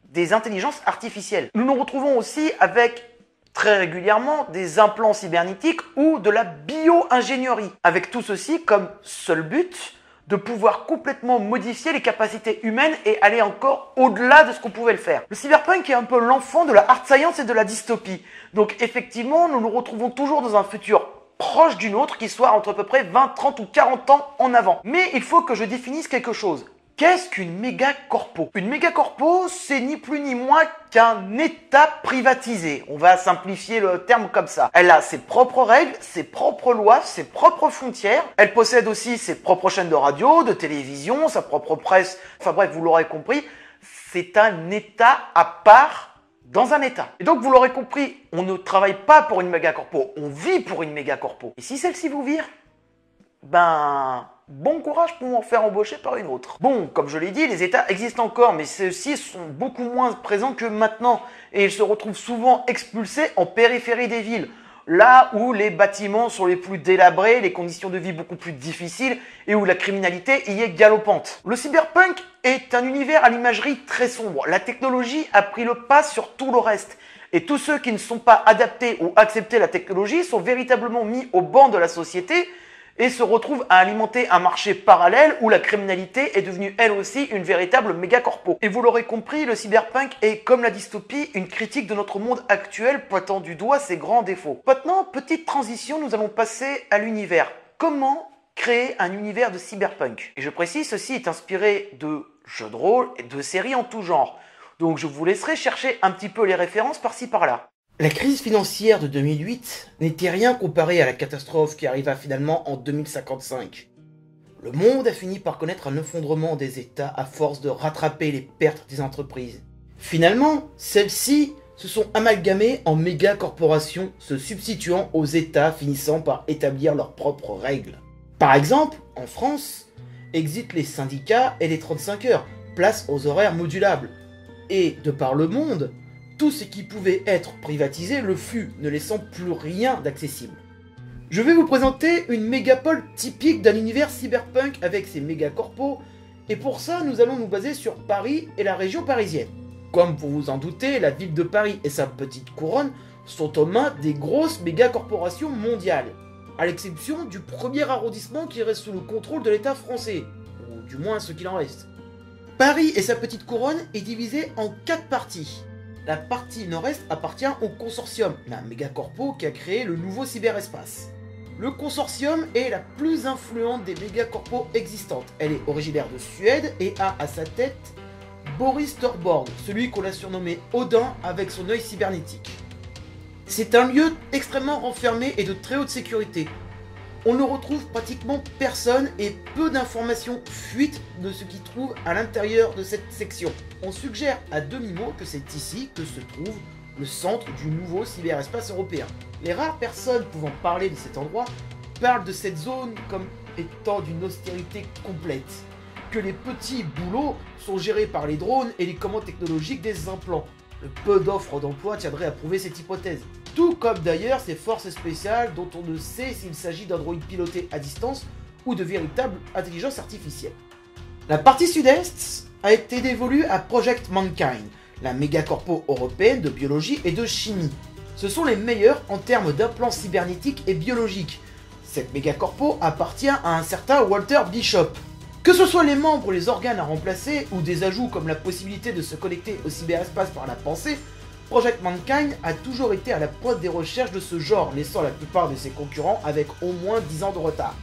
S16: des intelligences artificielles. Nous nous retrouvons aussi avec très régulièrement des implants cybernétiques ou de la bio-ingénierie, avec tout ceci comme seul but de pouvoir complètement modifier les capacités humaines et aller encore au-delà de ce qu'on pouvait le faire. Le cyberpunk est un peu l'enfant de la hard science et de la dystopie. Donc effectivement, nous nous retrouvons toujours dans un futur proche d'une autre qui soit entre à peu près 20, 30 ou 40 ans en avant. Mais il faut que je définisse quelque chose. Qu'est-ce qu'une mégacorpo? Une mégacorpo, c'est ni plus ni moins qu'un État privatisé. On va simplifier le terme comme ça. Elle a ses propres règles, ses propres lois, ses propres frontières. Elle possède aussi ses propres chaînes de radio, de télévision, sa propre presse. Enfin bref, vous l'aurez compris, c'est un État à part dans un État. Et donc, vous l'aurez compris, on ne travaille pas pour une mégacorpo, on vit pour une mégacorpo. Et si celle-ci vous vire, bon courage pour en faire embaucher par une autre. Bon, comme je l'ai dit, les États existent encore, mais ceux-ci sont beaucoup moins présents que maintenant. Et ils se retrouvent souvent expulsés en périphérie des villes. Là où les bâtiments sont les plus délabrés, les conditions de vie beaucoup plus difficiles et où la criminalité y est galopante. Le cyberpunk est un univers à l'imagerie très sombre. La technologie a pris le pas sur tout le reste. Et tous ceux qui ne sont pas adaptés ou acceptés la technologie sont véritablement mis au banc de la société et se retrouvent à alimenter un marché parallèle où la criminalité est devenue elle aussi une véritable mégacorpo. Et vous l'aurez compris, le cyberpunk est, comme la dystopie, une critique de notre monde actuel pointant du doigt ses grands défauts. Maintenant, petite transition, nous allons passer à l'univers. Comment créer un univers de cyberpunk? Et je précise, ceci est inspiré de jeux de rôle et de séries en tout genre. Donc je vous laisserai chercher un petit peu les références par-ci par-là. La crise financière de 2008 n'était rien comparé à la catastrophe qui arriva finalement en 2055. Le monde a fini par connaître un effondrement des États à force de rattraper les pertes des entreprises. Finalement, celles-ci se sont amalgamées en méga-corporations se substituant aux États finissant par établir leurs propres règles. Par exemple, en France, existent les syndicats et les 35 heures, place aux horaires modulables. Et, de par le monde, tout ce qui pouvait être privatisé le fut, ne laissant plus rien d'accessible. Je vais vous présenter une mégapole typique d'un univers cyberpunk avec ses mégacorpos, et pour ça nous allons nous baser sur Paris et la région parisienne. Comme vous vous en doutez, la ville de Paris et sa petite couronne sont aux mains des grosses mégacorporations mondiales, à l'exception du premier arrondissement qui reste sous le contrôle de l'État français, ou du moins ce qu'il en reste. Paris et sa petite couronne est divisée en 4 parties. La partie nord-est appartient au consortium, la mégacorpo qui a créé le nouveau cyberespace. Le consortium est la plus influente des mégacorpos existantes. Elle est originaire de Suède et a à sa tête Boris Torborg, celui qu'on a surnommé Odin avec son œil cybernétique. C'est un lieu extrêmement renfermé et de très haute sécurité. On ne retrouve pratiquement personne et peu d'informations fuitent de ce qui trouve à l'intérieur de cette section. On suggère à demi-mot que c'est ici que se trouve le centre du nouveau cyberespace européen. Les rares personnes pouvant parler de cet endroit parlent de cette zone comme étant d'une austérité complète, que les petits boulots sont gérés par les drones et les commandes technologiques des implants. Le peu d'offres d'emploi tiendrait à prouver cette hypothèse. Tout comme d'ailleurs ces forces spéciales dont on ne sait s'il s'agit d'androïdes pilotés à distance ou de véritables intelligences artificielles. La partie sud-est a été dévolue à Project Mankind, la mégacorpo européenne de biologie et de chimie. Ce sont les meilleurs en termes d'implants cybernétiques et biologiques. Cette mégacorpo appartient à un certain Walter Bishop. Que ce soit les membres ou les organes à remplacer, ou des ajouts comme la possibilité de se connecter au cyberespace par la pensée, Project Mankind a toujours été à la pointe des recherches de ce genre, laissant la plupart de ses concurrents avec au moins 10 ans de retard.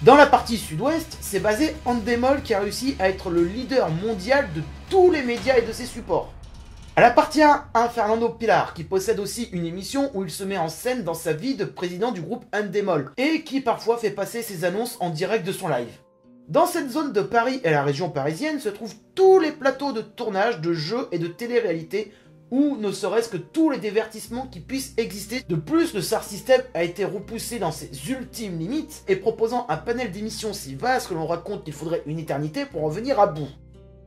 S16: Dans la partie sud-ouest, c'est basé Endemol qui a réussi à être le leader mondial de tous les médias et de ses supports. Elle appartient à Fernando Pilar, qui possède aussi une émission où il se met en scène dans sa vie de président du groupe Endemol, et qui parfois fait passer ses annonces en direct de son live. Dans cette zone de Paris et la région parisienne se trouvent tous les plateaux de tournage de jeux et de télé-réalité, ou ne serait-ce que tous les divertissements qui puissent exister. De plus, le Star System a été repoussé dans ses ultimes limites, et proposant un panel d'émissions si vaste que l'on raconte qu'il faudrait une éternité pour en venir à bout.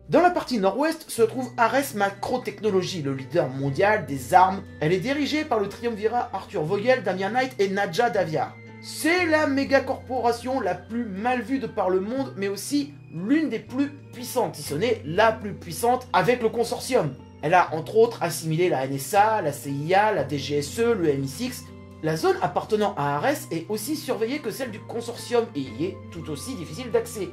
S16: Dans la partie nord-ouest se trouve Ares Macro Technology, le leader mondial des armes. Elle est dirigée par le triumvirat Arthur Vogel, Damien Knight et Nadja Daviar. C'est la méga corporation la plus mal vue de par le monde, mais aussi l'une des plus puissantes, si ce n'est la plus puissante avec le consortium. Elle a entre autres assimilé la NSA, la CIA, la DGSE, le MI6. La zone appartenant à Ares est aussi surveillée que celle du consortium et y est tout aussi difficile d'accès.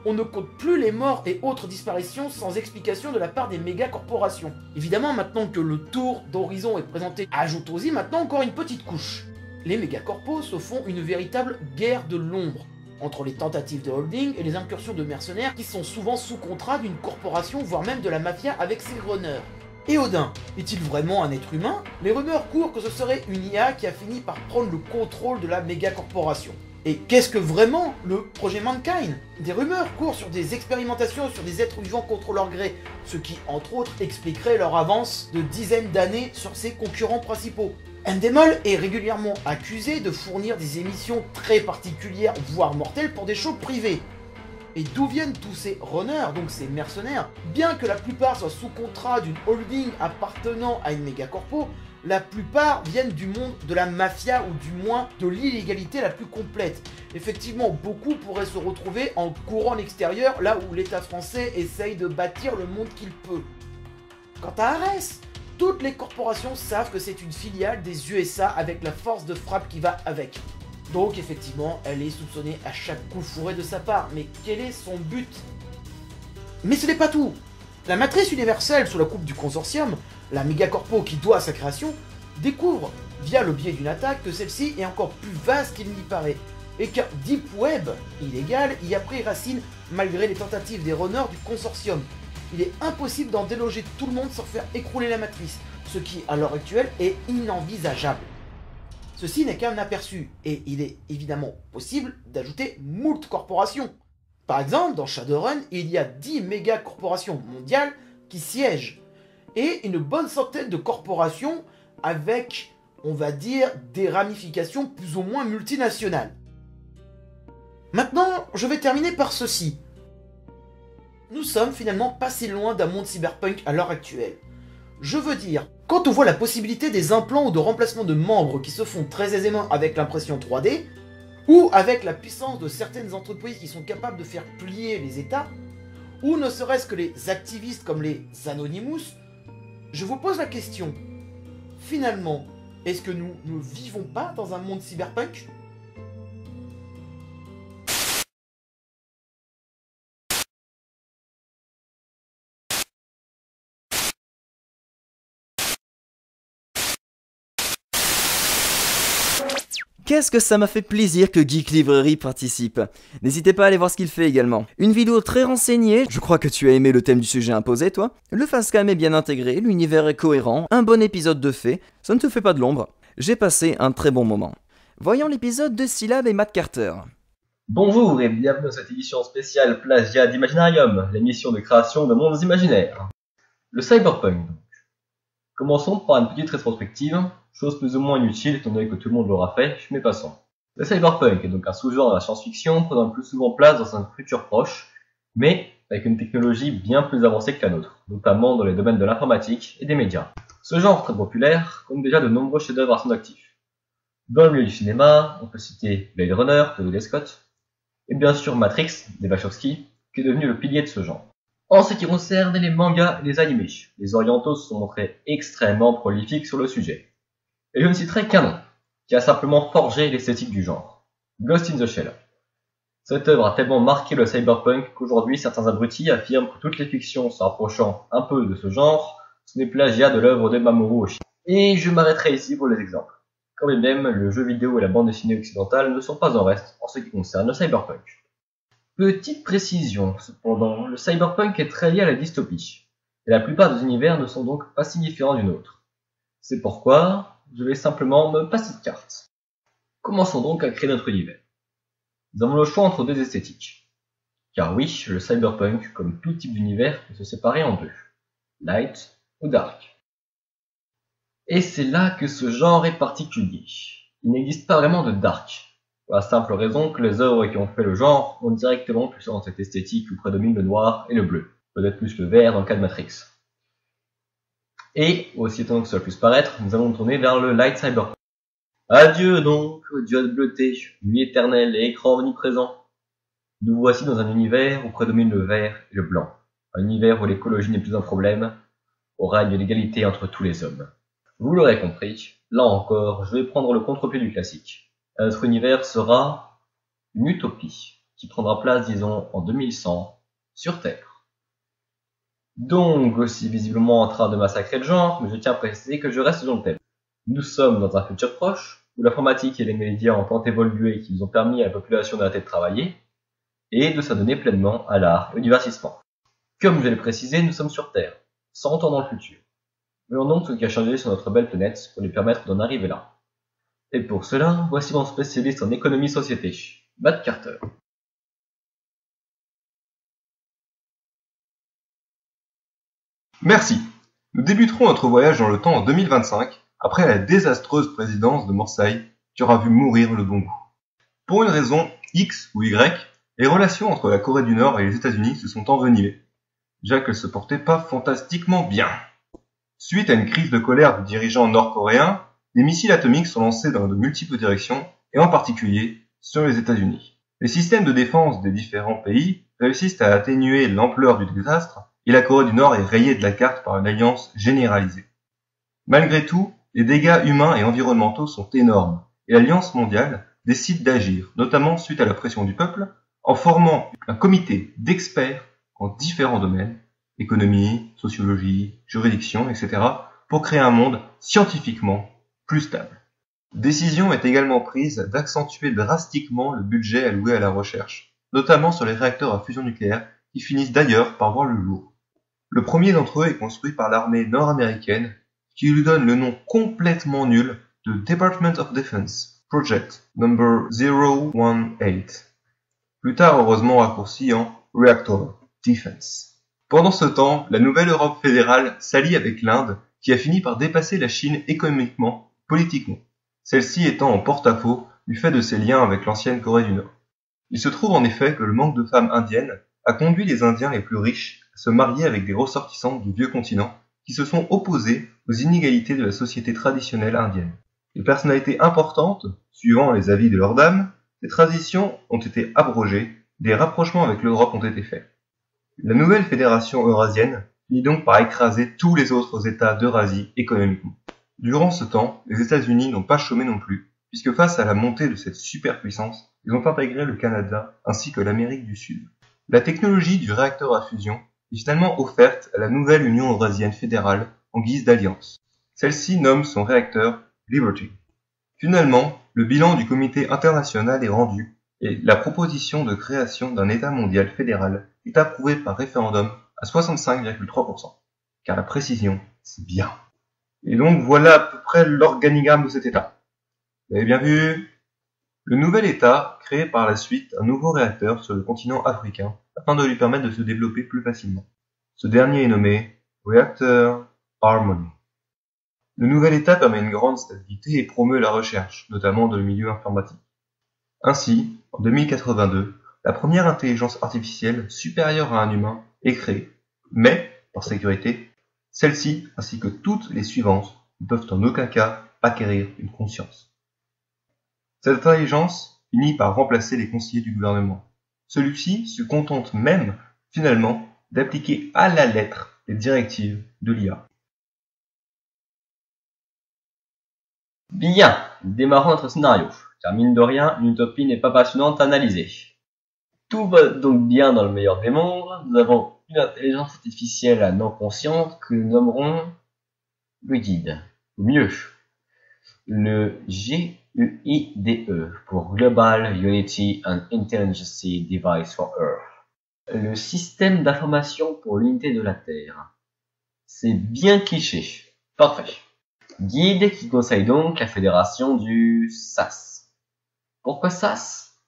S16: On ne compte plus les morts et autres disparitions sans explication de la part des méga corporations. Évidemment, maintenant que le tour d'horizon est présenté, ajoutons-y maintenant encore une petite couche. Les mégacorpos se font une véritable guerre de l'ombre entre les tentatives de holding et les incursions de mercenaires qui sont souvent sous contrat d'une corporation, voire même de la mafia avec ses runners. Et Odin, est-il vraiment un être humain? Les rumeurs courent que ce serait une IA qui a fini par prendre le contrôle de la mégacorporation. Et qu'est-ce que vraiment le projet Mankind? Des rumeurs courent sur des expérimentations sur des êtres vivants contre leur gré, ce qui entre autres expliquerait leur avance de dizaines d'années sur ses concurrents principaux. Endemol est régulièrement accusé de fournir des émissions très particulières, voire mortelles, pour des shows privés. Et d'où viennent tous ces runners, donc ces mercenaires? Bien que la plupart soient sous contrat d'une holding appartenant à une mégacorpo, la plupart viennent du monde de la mafia ou du moins de l'illégalité la plus complète. Effectivement, beaucoup pourraient se retrouver en courant l'extérieur, là où l'État français essaye de bâtir le monde qu'il peut. Quant à Ares, toutes les corporations savent que c'est une filiale des USA avec la force de frappe qui va avec. Donc effectivement, elle est soupçonnée à chaque coup fourré de sa part, mais quel est son but? Mais ce n'est pas tout. La matrice universelle sous la coupe du consortium, la mégacorpo qui doit à sa création, découvre, via le biais d'une attaque, que celle-ci est encore plus vaste qu'il n'y paraît, et qu'un deep web illégal y a pris racine malgré les tentatives des runners du consortium. Il est impossible d'en déloger tout le monde sans faire écrouler la matrice, ce qui, à l'heure actuelle, est inenvisageable. Ceci n'est qu'un aperçu, et il est évidemment possible d'ajouter moult corporations. Par exemple, dans Shadowrun, il y a 10 méga-corporations mondiales qui siègent, et une bonne centaine de corporations avec, on va dire, des ramifications plus ou moins multinationales. Maintenant, je vais terminer par ceci. Nous sommes finalement pas si loin d'un monde cyberpunk à l'heure actuelle. Je veux dire, quand on voit la possibilité des implants ou de remplacement de membres qui se font très aisément avec l'impression 3D, ou avec la puissance de certaines entreprises qui sont capables de faire plier les États, ou ne serait-ce que les activistes comme les Anonymous, je vous pose la question, finalement, est-ce que nous ne vivons pas dans un monde cyberpunk ?
S1: Qu'est-ce que ça m'a fait plaisir que Geek Librairie participe. N'hésitez pas à aller voir ce qu'il fait également. Une vidéo très renseignée, je crois que tu as aimé le thème du sujet imposé toi. Le facecam est bien intégré, l'univers est cohérent, un bon épisode de fait, ça ne te fait pas de l'ombre. J'ai passé un très bon moment. Voyons l'épisode de Syllab et Matt Carter.
S17: Bonjour et bienvenue dans cette édition spéciale Plagiat d'Imaginarium, l'émission de création de mondes imaginaires. Le cyberpunk donc. Commençons par une petite rétrospective, chose plus ou moins inutile étant donné que tout le monde l'aura fait, mais passons. Le cyberpunk est donc un sous-genre de la science-fiction prenant le plus souvent place dans un futur proche, mais avec une technologie bien plus avancée que la nôtre, notamment dans les domaines de l'informatique et des médias. Ce genre très populaire compte déjà de nombreux chefs-d'œuvre à son actif. Dans le milieu du cinéma, on peut citer Blade Runner de Ridley Scott, et bien sûr Matrix des Wachowski, qui est devenu le pilier de ce genre. En ce qui concerne les mangas et les animés, les orientaux se sont montrés extrêmement prolifiques sur le sujet. Et je ne citerai qu'un nom, qui a simplement forgé l'esthétique du genre, Ghost in the Shell. Cette œuvre a tellement marqué le cyberpunk qu'aujourd'hui certains abrutis affirment que toutes les fictions se rapprochant un peu de ce genre sont des plagiats de l'œuvre de Mamoru Oshii. Et je m'arrêterai ici pour les exemples. quand bien même le jeu vidéo et la bande dessinée occidentale ne sont pas en reste en ce qui concerne le cyberpunk. Petite précision, cependant, le cyberpunk est très lié à la dystopie, et la plupart des univers ne sont donc pas si différents d'une autre. C'est pourquoi je vais simplement me passer de carte. Commençons donc à créer notre univers. Nous avons le choix entre deux esthétiques. Car oui, le cyberpunk, comme tout type d'univers, peut se séparer en deux, light ou dark. Et c'est là que ce genre est particulier. Il n'existe pas vraiment de dark, pour la simple raison que les œuvres qui ont fait le genre ont directement plus dans cette esthétique où prédomine le noir et le bleu, peut-être plus le vert dans le cas de Matrix. Et, aussi étonnant que cela puisse paraître, nous allons tourner vers le light cyberpunk. Adieu donc, dieu de bleuté, nuit éternelle et écran omniprésent. Nous voici dans un univers où prédomine le vert et le blanc. Un univers où l'écologie n'est plus un problème, où règne l'égalité entre tous les hommes. Vous l'aurez compris, là encore, je vais prendre le contre-pied du classique. Notre univers sera une utopie, qui prendra place, disons, en 2100, sur Terre. Donc, aussi visiblement en train de massacrer le genre, mais je tiens à préciser que je reste dans le thème. Nous sommes dans un futur proche, où l'informatique et les médias ont tant évolué qu'ils ont permis à la population d'arrêter de travailler, et de s'adonner pleinement à l'art et au divertissement. Comme je l'ai précisé, nous sommes sur Terre, 100 ans dans le futur. Voyons donc ce qui a changé sur notre belle planète pour lui permettre d'en arriver là. Et pour cela, voici mon spécialiste en économie-société, Matt Carter.
S18: Merci. Nous débuterons notre voyage dans le temps en 2025, après la désastreuse présidence de Morsaï, qui aura vu mourir le bon goût. Pour une raison X ou Y, les relations entre la Corée du Nord et les États-Unis se sont envenimées, déjà qu'elles se portaient pas fantastiquement bien. Suite à une crise de colère du dirigeant nord-coréen, des missiles atomiques sont lancés dans de multiples directions, et en particulier sur les États-Unis. Les systèmes de défense des différents pays réussissent à atténuer l'ampleur du désastre, et la Corée du Nord est rayée de la carte par une alliance généralisée. Malgré tout, les dégâts humains et environnementaux sont énormes, et l'Alliance mondiale décide d'agir, notamment suite à la pression du peuple, en formant un comité d'experts en différents domaines, économie, sociologie, juridiction, etc., pour créer un monde scientifiquement plus stable. Décision est également prise d'accentuer drastiquement le budget alloué à la recherche, notamment sur les réacteurs à fusion nucléaire qui finissent d'ailleurs par voir le jour. Le premier d'entre eux est construit par l'armée nord-américaine qui lui donne le nom complètement nul de Department of Defense Project Number 018, plus tard heureusement raccourci en Reactor Defense. Pendant ce temps, la nouvelle Europe fédérale s'allie avec l'Inde qui a fini par dépasser la Chine économiquement, politiquement, celle-ci étant en porte-à-faux du fait de ses liens avec l'ancienne Corée du Nord. Il se trouve en effet que le manque de femmes indiennes a conduit les Indiens les plus riches à se marier avec des ressortissants du vieux continent qui se sont opposés aux inégalités de la société traditionnelle indienne. Les personnalités importantes, suivant les avis de leurs dames, ces traditions ont été abrogées, des rapprochements avec l'Europe ont été faits. La nouvelle fédération eurasienne finit donc par écraser tous les autres États d'Eurasie économiquement. Durant ce temps, les États-Unis n'ont pas chômé non plus, puisque face à la montée de cette superpuissance, ils ont intégré le Canada ainsi que l'Amérique du Sud. La technologie du réacteur à fusion est finalement offerte à la nouvelle Union eurasienne fédérale en guise d'alliance. Celle-ci nomme son réacteur Liberty. Finalement, le bilan du comité international est rendu et la proposition de création d'un État mondial fédéral est approuvée par référendum à 65,3%. Car la précision, c'est bien. Et donc voilà à peu près l'organigramme de cet État. Vous avez bien vu? Le nouvel État crée par la suite un nouveau réacteur sur le continent africain afin de lui permettre de se développer plus facilement. Ce dernier est nommé Reactor Harmony. Le nouvel État permet une grande stabilité et promeut la recherche, notamment dans le milieu informatique. Ainsi, en 2082, la première intelligence artificielle supérieure à un humain est créée, mais, par sécurité, celle-ci ainsi que toutes les suivantes ne peuvent en aucun cas acquérir une conscience. Cette intelligence finit par remplacer les conseillers du gouvernement. Celui-ci se contente même, finalement, d'appliquer à la lettre les directives de l'IA.
S17: Bien, démarrons notre scénario, car mine de rien, une utopie n'est pas passionnante à analyser. Tout va donc bien dans le meilleur des mondes, nous avons une intelligence artificielle non consciente que nous nommerons le guide, ou mieux, Le GUIDE pour Global Unity and Intelligence Device for Earth. Le système d'information pour l'unité de la Terre. C'est bien cliché. Parfait. Guide qui conseille donc la fédération du SAS. Pourquoi SAS?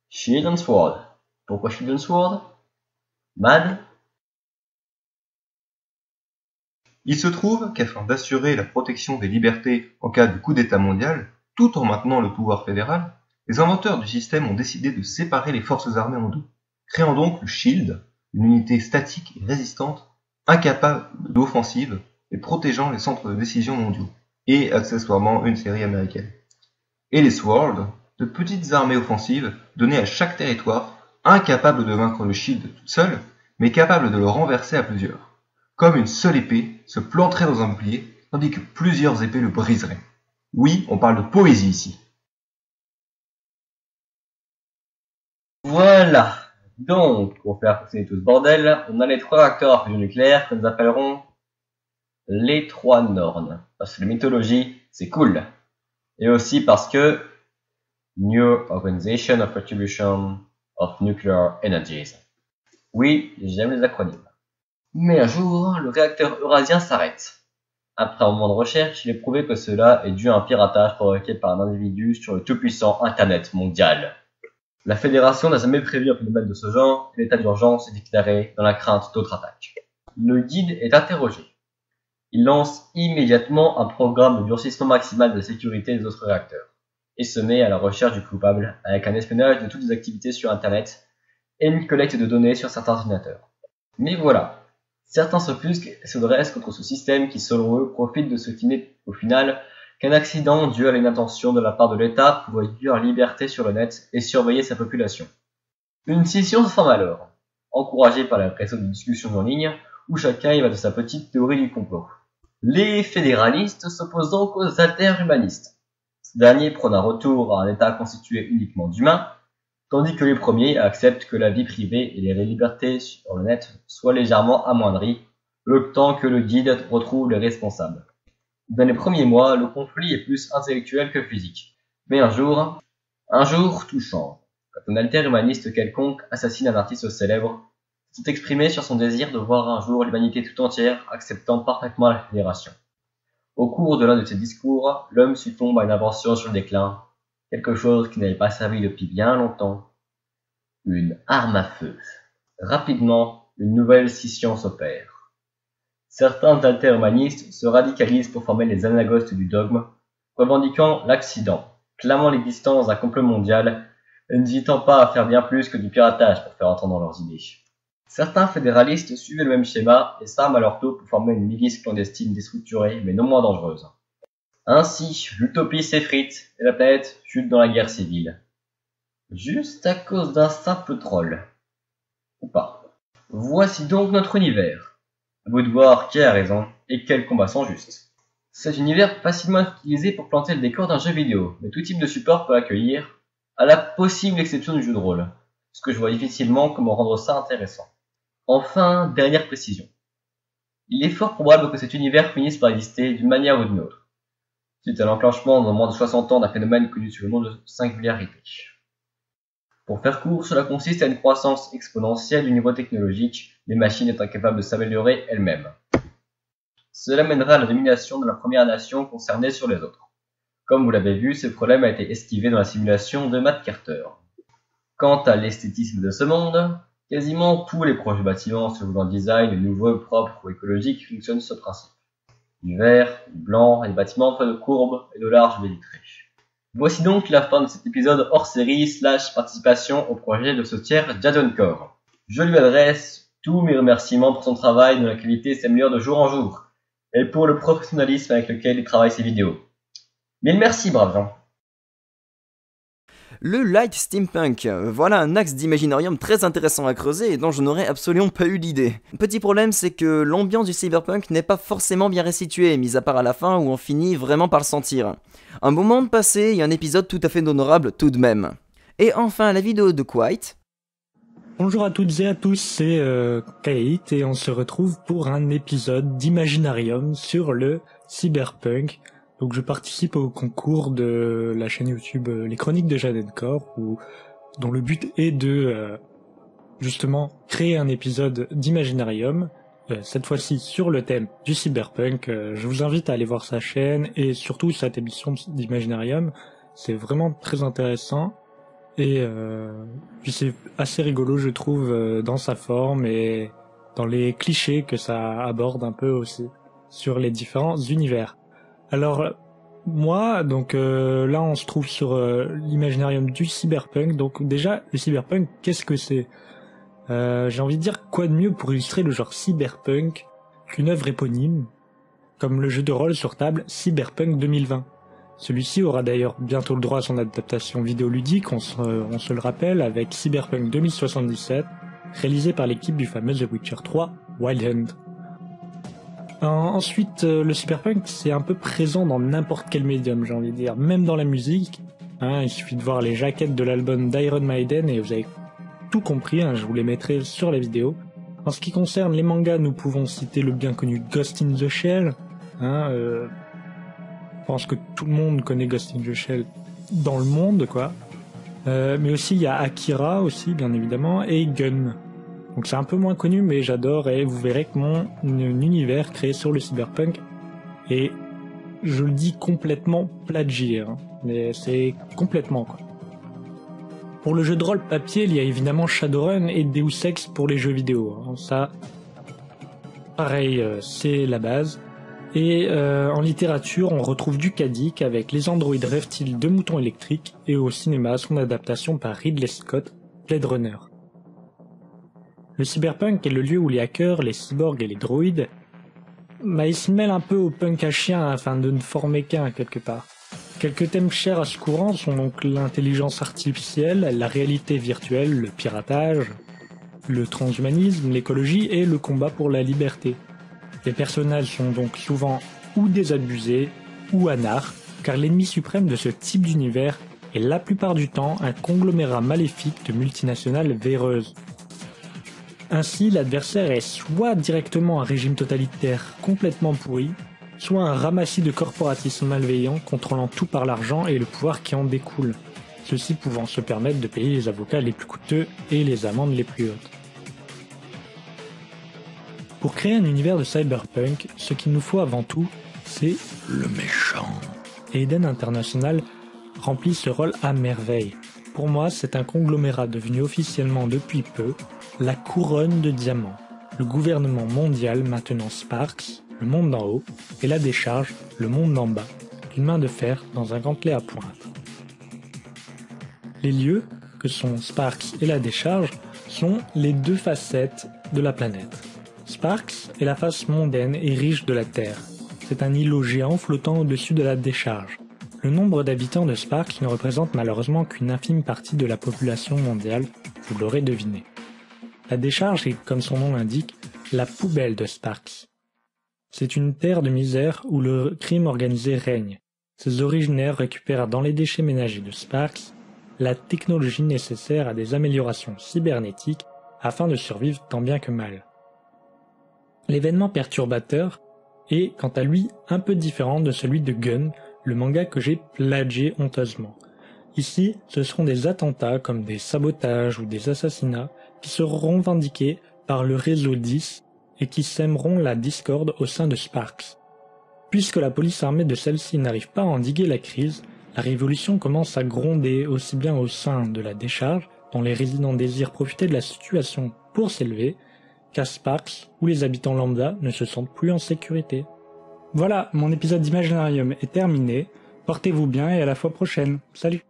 S17: Shield and Sword. Pourquoi Shield and Sword? Mad?
S18: Il se trouve qu'afin d'assurer la protection des libertés en cas de coup d'État mondial, tout en maintenant le pouvoir fédéral, les inventeurs du système ont décidé de séparer les forces armées en deux, créant donc le SHIELD, une unité statique et résistante, incapable d'offensive et protégeant les centres de décision mondiaux, et accessoirement une série américaine. Et les SWORD, de petites armées offensives données à chaque territoire, incapables de vaincre le SHIELD toute seule, mais capables de le renverser à plusieurs. Comme une seule épée se planterait dans un bouclier, tandis que plusieurs épées le briseraient. Oui, on parle de poésie ici.
S17: Voilà. Donc, pour faire fonctionner tout ce bordel, on a les 3 réacteurs à fusion nucléaire que nous appellerons les 3 Nornes. Parce que la mythologie, c'est cool. Et aussi parce que New Organization of Attribution of Nuclear Energies. Oui, j'aime les acronymes. Mais un jour, le réacteur eurasien s'arrête. Après un moment de recherche, il est prouvé que cela est dû à un piratage provoqué par un individu sur le tout-puissant Internet mondial. La Fédération n'a jamais prévu un phénomène de ce genre et l'état d'urgence est déclaré dans la crainte d'autres attaques. Le guide est interrogé. Il lance immédiatement un programme de durcissement maximal de la sécurité des autres réacteurs et se met à la recherche du coupable avec un espionnage de toutes les activités sur Internet et une collecte de données sur certains ordinateurs. Mais voilà. Certains s'offusquent et se dressent contre ce système qui, selon eux, profite de ce qui n'est au final qu'un accident dû à l'inattention de la part de l'État pour réduire la liberté sur le net et surveiller sa population. Une scission se forme alors, encouragée par la réseau de discussions en ligne, où chacun y va de sa petite théorie du complot. Les fédéralistes s'opposent donc aux alter-humanistes. Ces derniers prônent un retour à un État constitué uniquement d'humains, tandis que les premiers acceptent que la vie privée et les libertés sur le net soient légèrement amoindries, le temps que le guide retrouve les responsables. Dans les premiers mois, le conflit est plus intellectuel que physique. Mais un jour, tout change. Quand un alter-humaniste quelconque assassine un artiste célèbre, s'est exprimé sur son désir de voir un jour l'humanité tout entière acceptant parfaitement la fédération. Au cours de l'un de ses discours, l'homme succombe à une invention sur le déclin, quelque chose qui n'avait pas servi depuis bien longtemps. Une arme à feu. Rapidement, une nouvelle scission s'opère. Certains alter-humanistes se radicalisent pour former les anagostes du dogme, revendiquant l'accident, clamant l'existence d'un complot mondial et n'hésitant pas à faire bien plus que du piratage pour faire entendre leurs idées. Certains fédéralistes suivent le même schéma et s'arment à leur tour pour former une milice clandestine déstructurée mais non moins dangereuse. Ainsi, l'utopie s'effrite et la planète chute dans la guerre civile. Juste à cause d'un simple troll. Ou pas. Voici donc notre univers. À vous de voir qui a raison et quels combats sont justes. Cet univers facilement utilisé pour planter le décor d'un jeu vidéo, mais tout type de support peut accueillir, à la possible exception du jeu de rôle, ce que je vois difficilement comment rendre ça intéressant. Enfin, dernière précision. Il est fort probable que cet univers finisse par exister d'une manière ou d'une autre, suite à l'enclenchement dans moins de 60 ans d'un phénomène connu sous le nom de singularité. Pour faire court, cela consiste à une croissance exponentielle du niveau technologique, les machines étant capables de s'améliorer elles-mêmes. Cela mènera à la domination de la première nation concernée sur les autres. Comme vous l'avez vu, ce problème a été esquivé dans la simulation de Matt Carter. Quant à l'esthétisme de ce monde, quasiment tous les projets bâtiments se voulant design nouveau, propre ou écologique fonctionnent sur ce principe. Du vert, du blanc et des bâtiments faits de courbes et de larges baies vitrées. Voici donc la fin de cet épisode hors série / participation au projet de ce tiers Jason Core. Je lui adresse tous mes remerciements pour son travail dont la qualité s'améliore de jour en jour, et pour le professionnalisme avec lequel il travaille ses vidéos. Mille merci, braves gens.
S1: Le light steampunk, voilà un axe d'imaginarium très intéressant à creuser et dont je n'aurais absolument pas eu l'idée. Petit problème, c'est que l'ambiance du cyberpunk n'est pas forcément bien restituée, mis à part à la fin où on finit vraiment par le sentir. Un bon moment passé et un épisode tout à fait honorable tout de même. Et enfin la vidéo de Quite.
S19: Bonjour à toutes et à tous, c'est Kate et on se retrouve pour un épisode d'Imaginarium sur le cyberpunk. Donc je participe au concours de la chaîne YouTube Les Chroniques de Jadencore, dont le but est de justement créer un épisode d'Imaginarium, cette fois-ci sur le thème du cyberpunk. Je vous invite à aller voir sa chaîne et surtout cette émission d'Imaginarium. C'est vraiment très intéressant et puis c'est assez rigolo, je trouve, dans sa forme et dans les clichés que ça aborde un peu aussi sur les différents univers. Alors moi, donc là on se trouve sur l'Imaginarium du cyberpunk. Donc déjà, le cyberpunk, qu'est-ce que c'est? J'ai envie de dire, quoi de mieux pour illustrer le genre cyberpunk qu'une œuvre éponyme, comme le jeu de rôle sur table Cyberpunk 2020. Celui-ci aura d'ailleurs bientôt le droit à son adaptation vidéoludique, on se le rappelle, avec Cyberpunk 2077, réalisé par l'équipe du fameux The Witcher 3 Wild Hunt. Ensuite, le cyberpunk, c'est un peu présent dans n'importe quel médium, j'ai envie de dire, même dans la musique. Il suffit de voir les jaquettes de l'album d'Iron Maiden et vous avez tout compris, je vous les mettrai sur la vidéo. En ce qui concerne les mangas, nous pouvons citer le bien connu Ghost in the Shell. Je pense que tout le monde connaît Ghost in the Shell dans le monde, quoi. Mais aussi, il y a Akira aussi, bien évidemment, et Gun. Donc c'est un peu moins connu, mais j'adore, et vous verrez que mon univers créé sur le cyberpunk est, je le dis, complètement plagié. Mais c'est complètement, quoi. Pour le jeu de rôle papier, il y a évidemment Shadowrun et Deus Ex pour les jeux vidéo. Ça, pareil, c'est la base. Et en littérature, on retrouve du Kadik avec les androïdes reptiles de moutons électriques et au cinéma, son adaptation par Ridley Scott, Blade Runner. Le cyberpunk est le lieu où les hackers, les cyborgs et les droïdes, ils se mêlent un peu au punk à chien afin de ne former qu'un quelque part. Quelques thèmes chers à ce courant sont donc l'intelligence artificielle, la réalité virtuelle, le piratage, le transhumanisme, l'écologie et le combat pour la liberté. Les personnages sont donc souvent ou désabusés ou anarches, car l'ennemi suprême de ce type d'univers est la plupart du temps un conglomérat maléfique de multinationales véreuses. Ainsi, l'adversaire est soit directement un régime totalitaire complètement pourri, soit un ramassis de corporatisme malveillant contrôlant tout par l'argent et le pouvoir qui en découle, ceux-ci pouvant se permettre de payer les avocats les plus coûteux et les amendes les plus hautes. Pour créer un univers de cyberpunk, ce qu'il nous faut avant tout, c'est le méchant. Et Eden International remplit ce rôle à merveille. Pour moi, c'est un conglomérat devenu officiellement depuis peu la couronne de diamants, le gouvernement mondial maintenant Sparks, le monde d'en haut, et la décharge, le monde d'en bas, d'une main de fer dans un gantelet à pointe. Les lieux, que sont Sparks et la décharge, sont les deux facettes de la planète. Sparks est la face mondaine et riche de la Terre. C'est un îlot géant flottant au-dessus de la décharge. Le nombre d'habitants de Sparks ne représente malheureusement qu'une infime partie de la population mondiale, vous l'aurez deviné. La décharge est, comme son nom l'indique, la poubelle de Sparks. C'est une terre de misère où le crime organisé règne. Ses originaires récupèrent dans les déchets ménagers de Sparks la technologie nécessaire à des améliorations cybernétiques afin de survivre tant bien que mal. L'événement perturbateur est, quant à lui, un peu différent de celui de Gun, le manga que j'ai plagié honteusement. Ici, ce seront des attentats comme des sabotages ou des assassinats qui seront revendiqués par le réseau 10 et qui sèmeront la discorde au sein de Sparks. Puisque la police armée de celle-ci n'arrive pas à endiguer la crise, la révolution commence à gronder aussi bien au sein de la décharge, dont les résidents désirent profiter de la situation pour s'élever, qu'à Sparks, où les habitants lambda ne se sentent plus en sécurité. Voilà, mon épisode d'Imaginarium est terminé. Portez-vous bien et à la fois prochaine. Salut!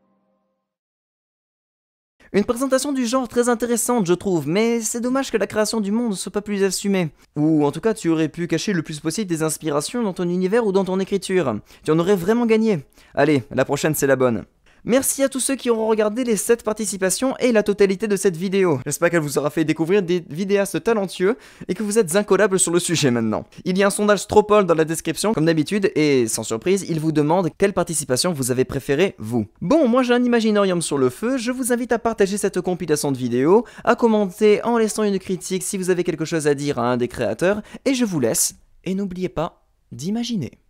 S1: Une présentation du genre très intéressante, je trouve, mais c'est dommage que la création du monde ne soit pas plus assumée. Ou en tout cas, tu aurais pu cacher le plus possible tes inspirations dans ton univers ou dans ton écriture. Tu en aurais vraiment gagné. Allez, la prochaine c'est la bonne. Merci à tous ceux qui auront regardé les 7 participations et la totalité de cette vidéo. J'espère qu'elle vous aura fait découvrir des vidéastes talentueux et que vous êtes incollables sur le sujet maintenant. Il y a un sondage Stropole dans la description, comme d'habitude, et sans surprise, il vous demande quelle participation vous avez préférée, vous. Bon, moi j'ai un Imaginarium sur le feu, je vous invite à partager cette compilation de vidéos, à commenter en laissant une critique si vous avez quelque chose à dire à un des créateurs, et je vous laisse, et n'oubliez pas d'imaginer.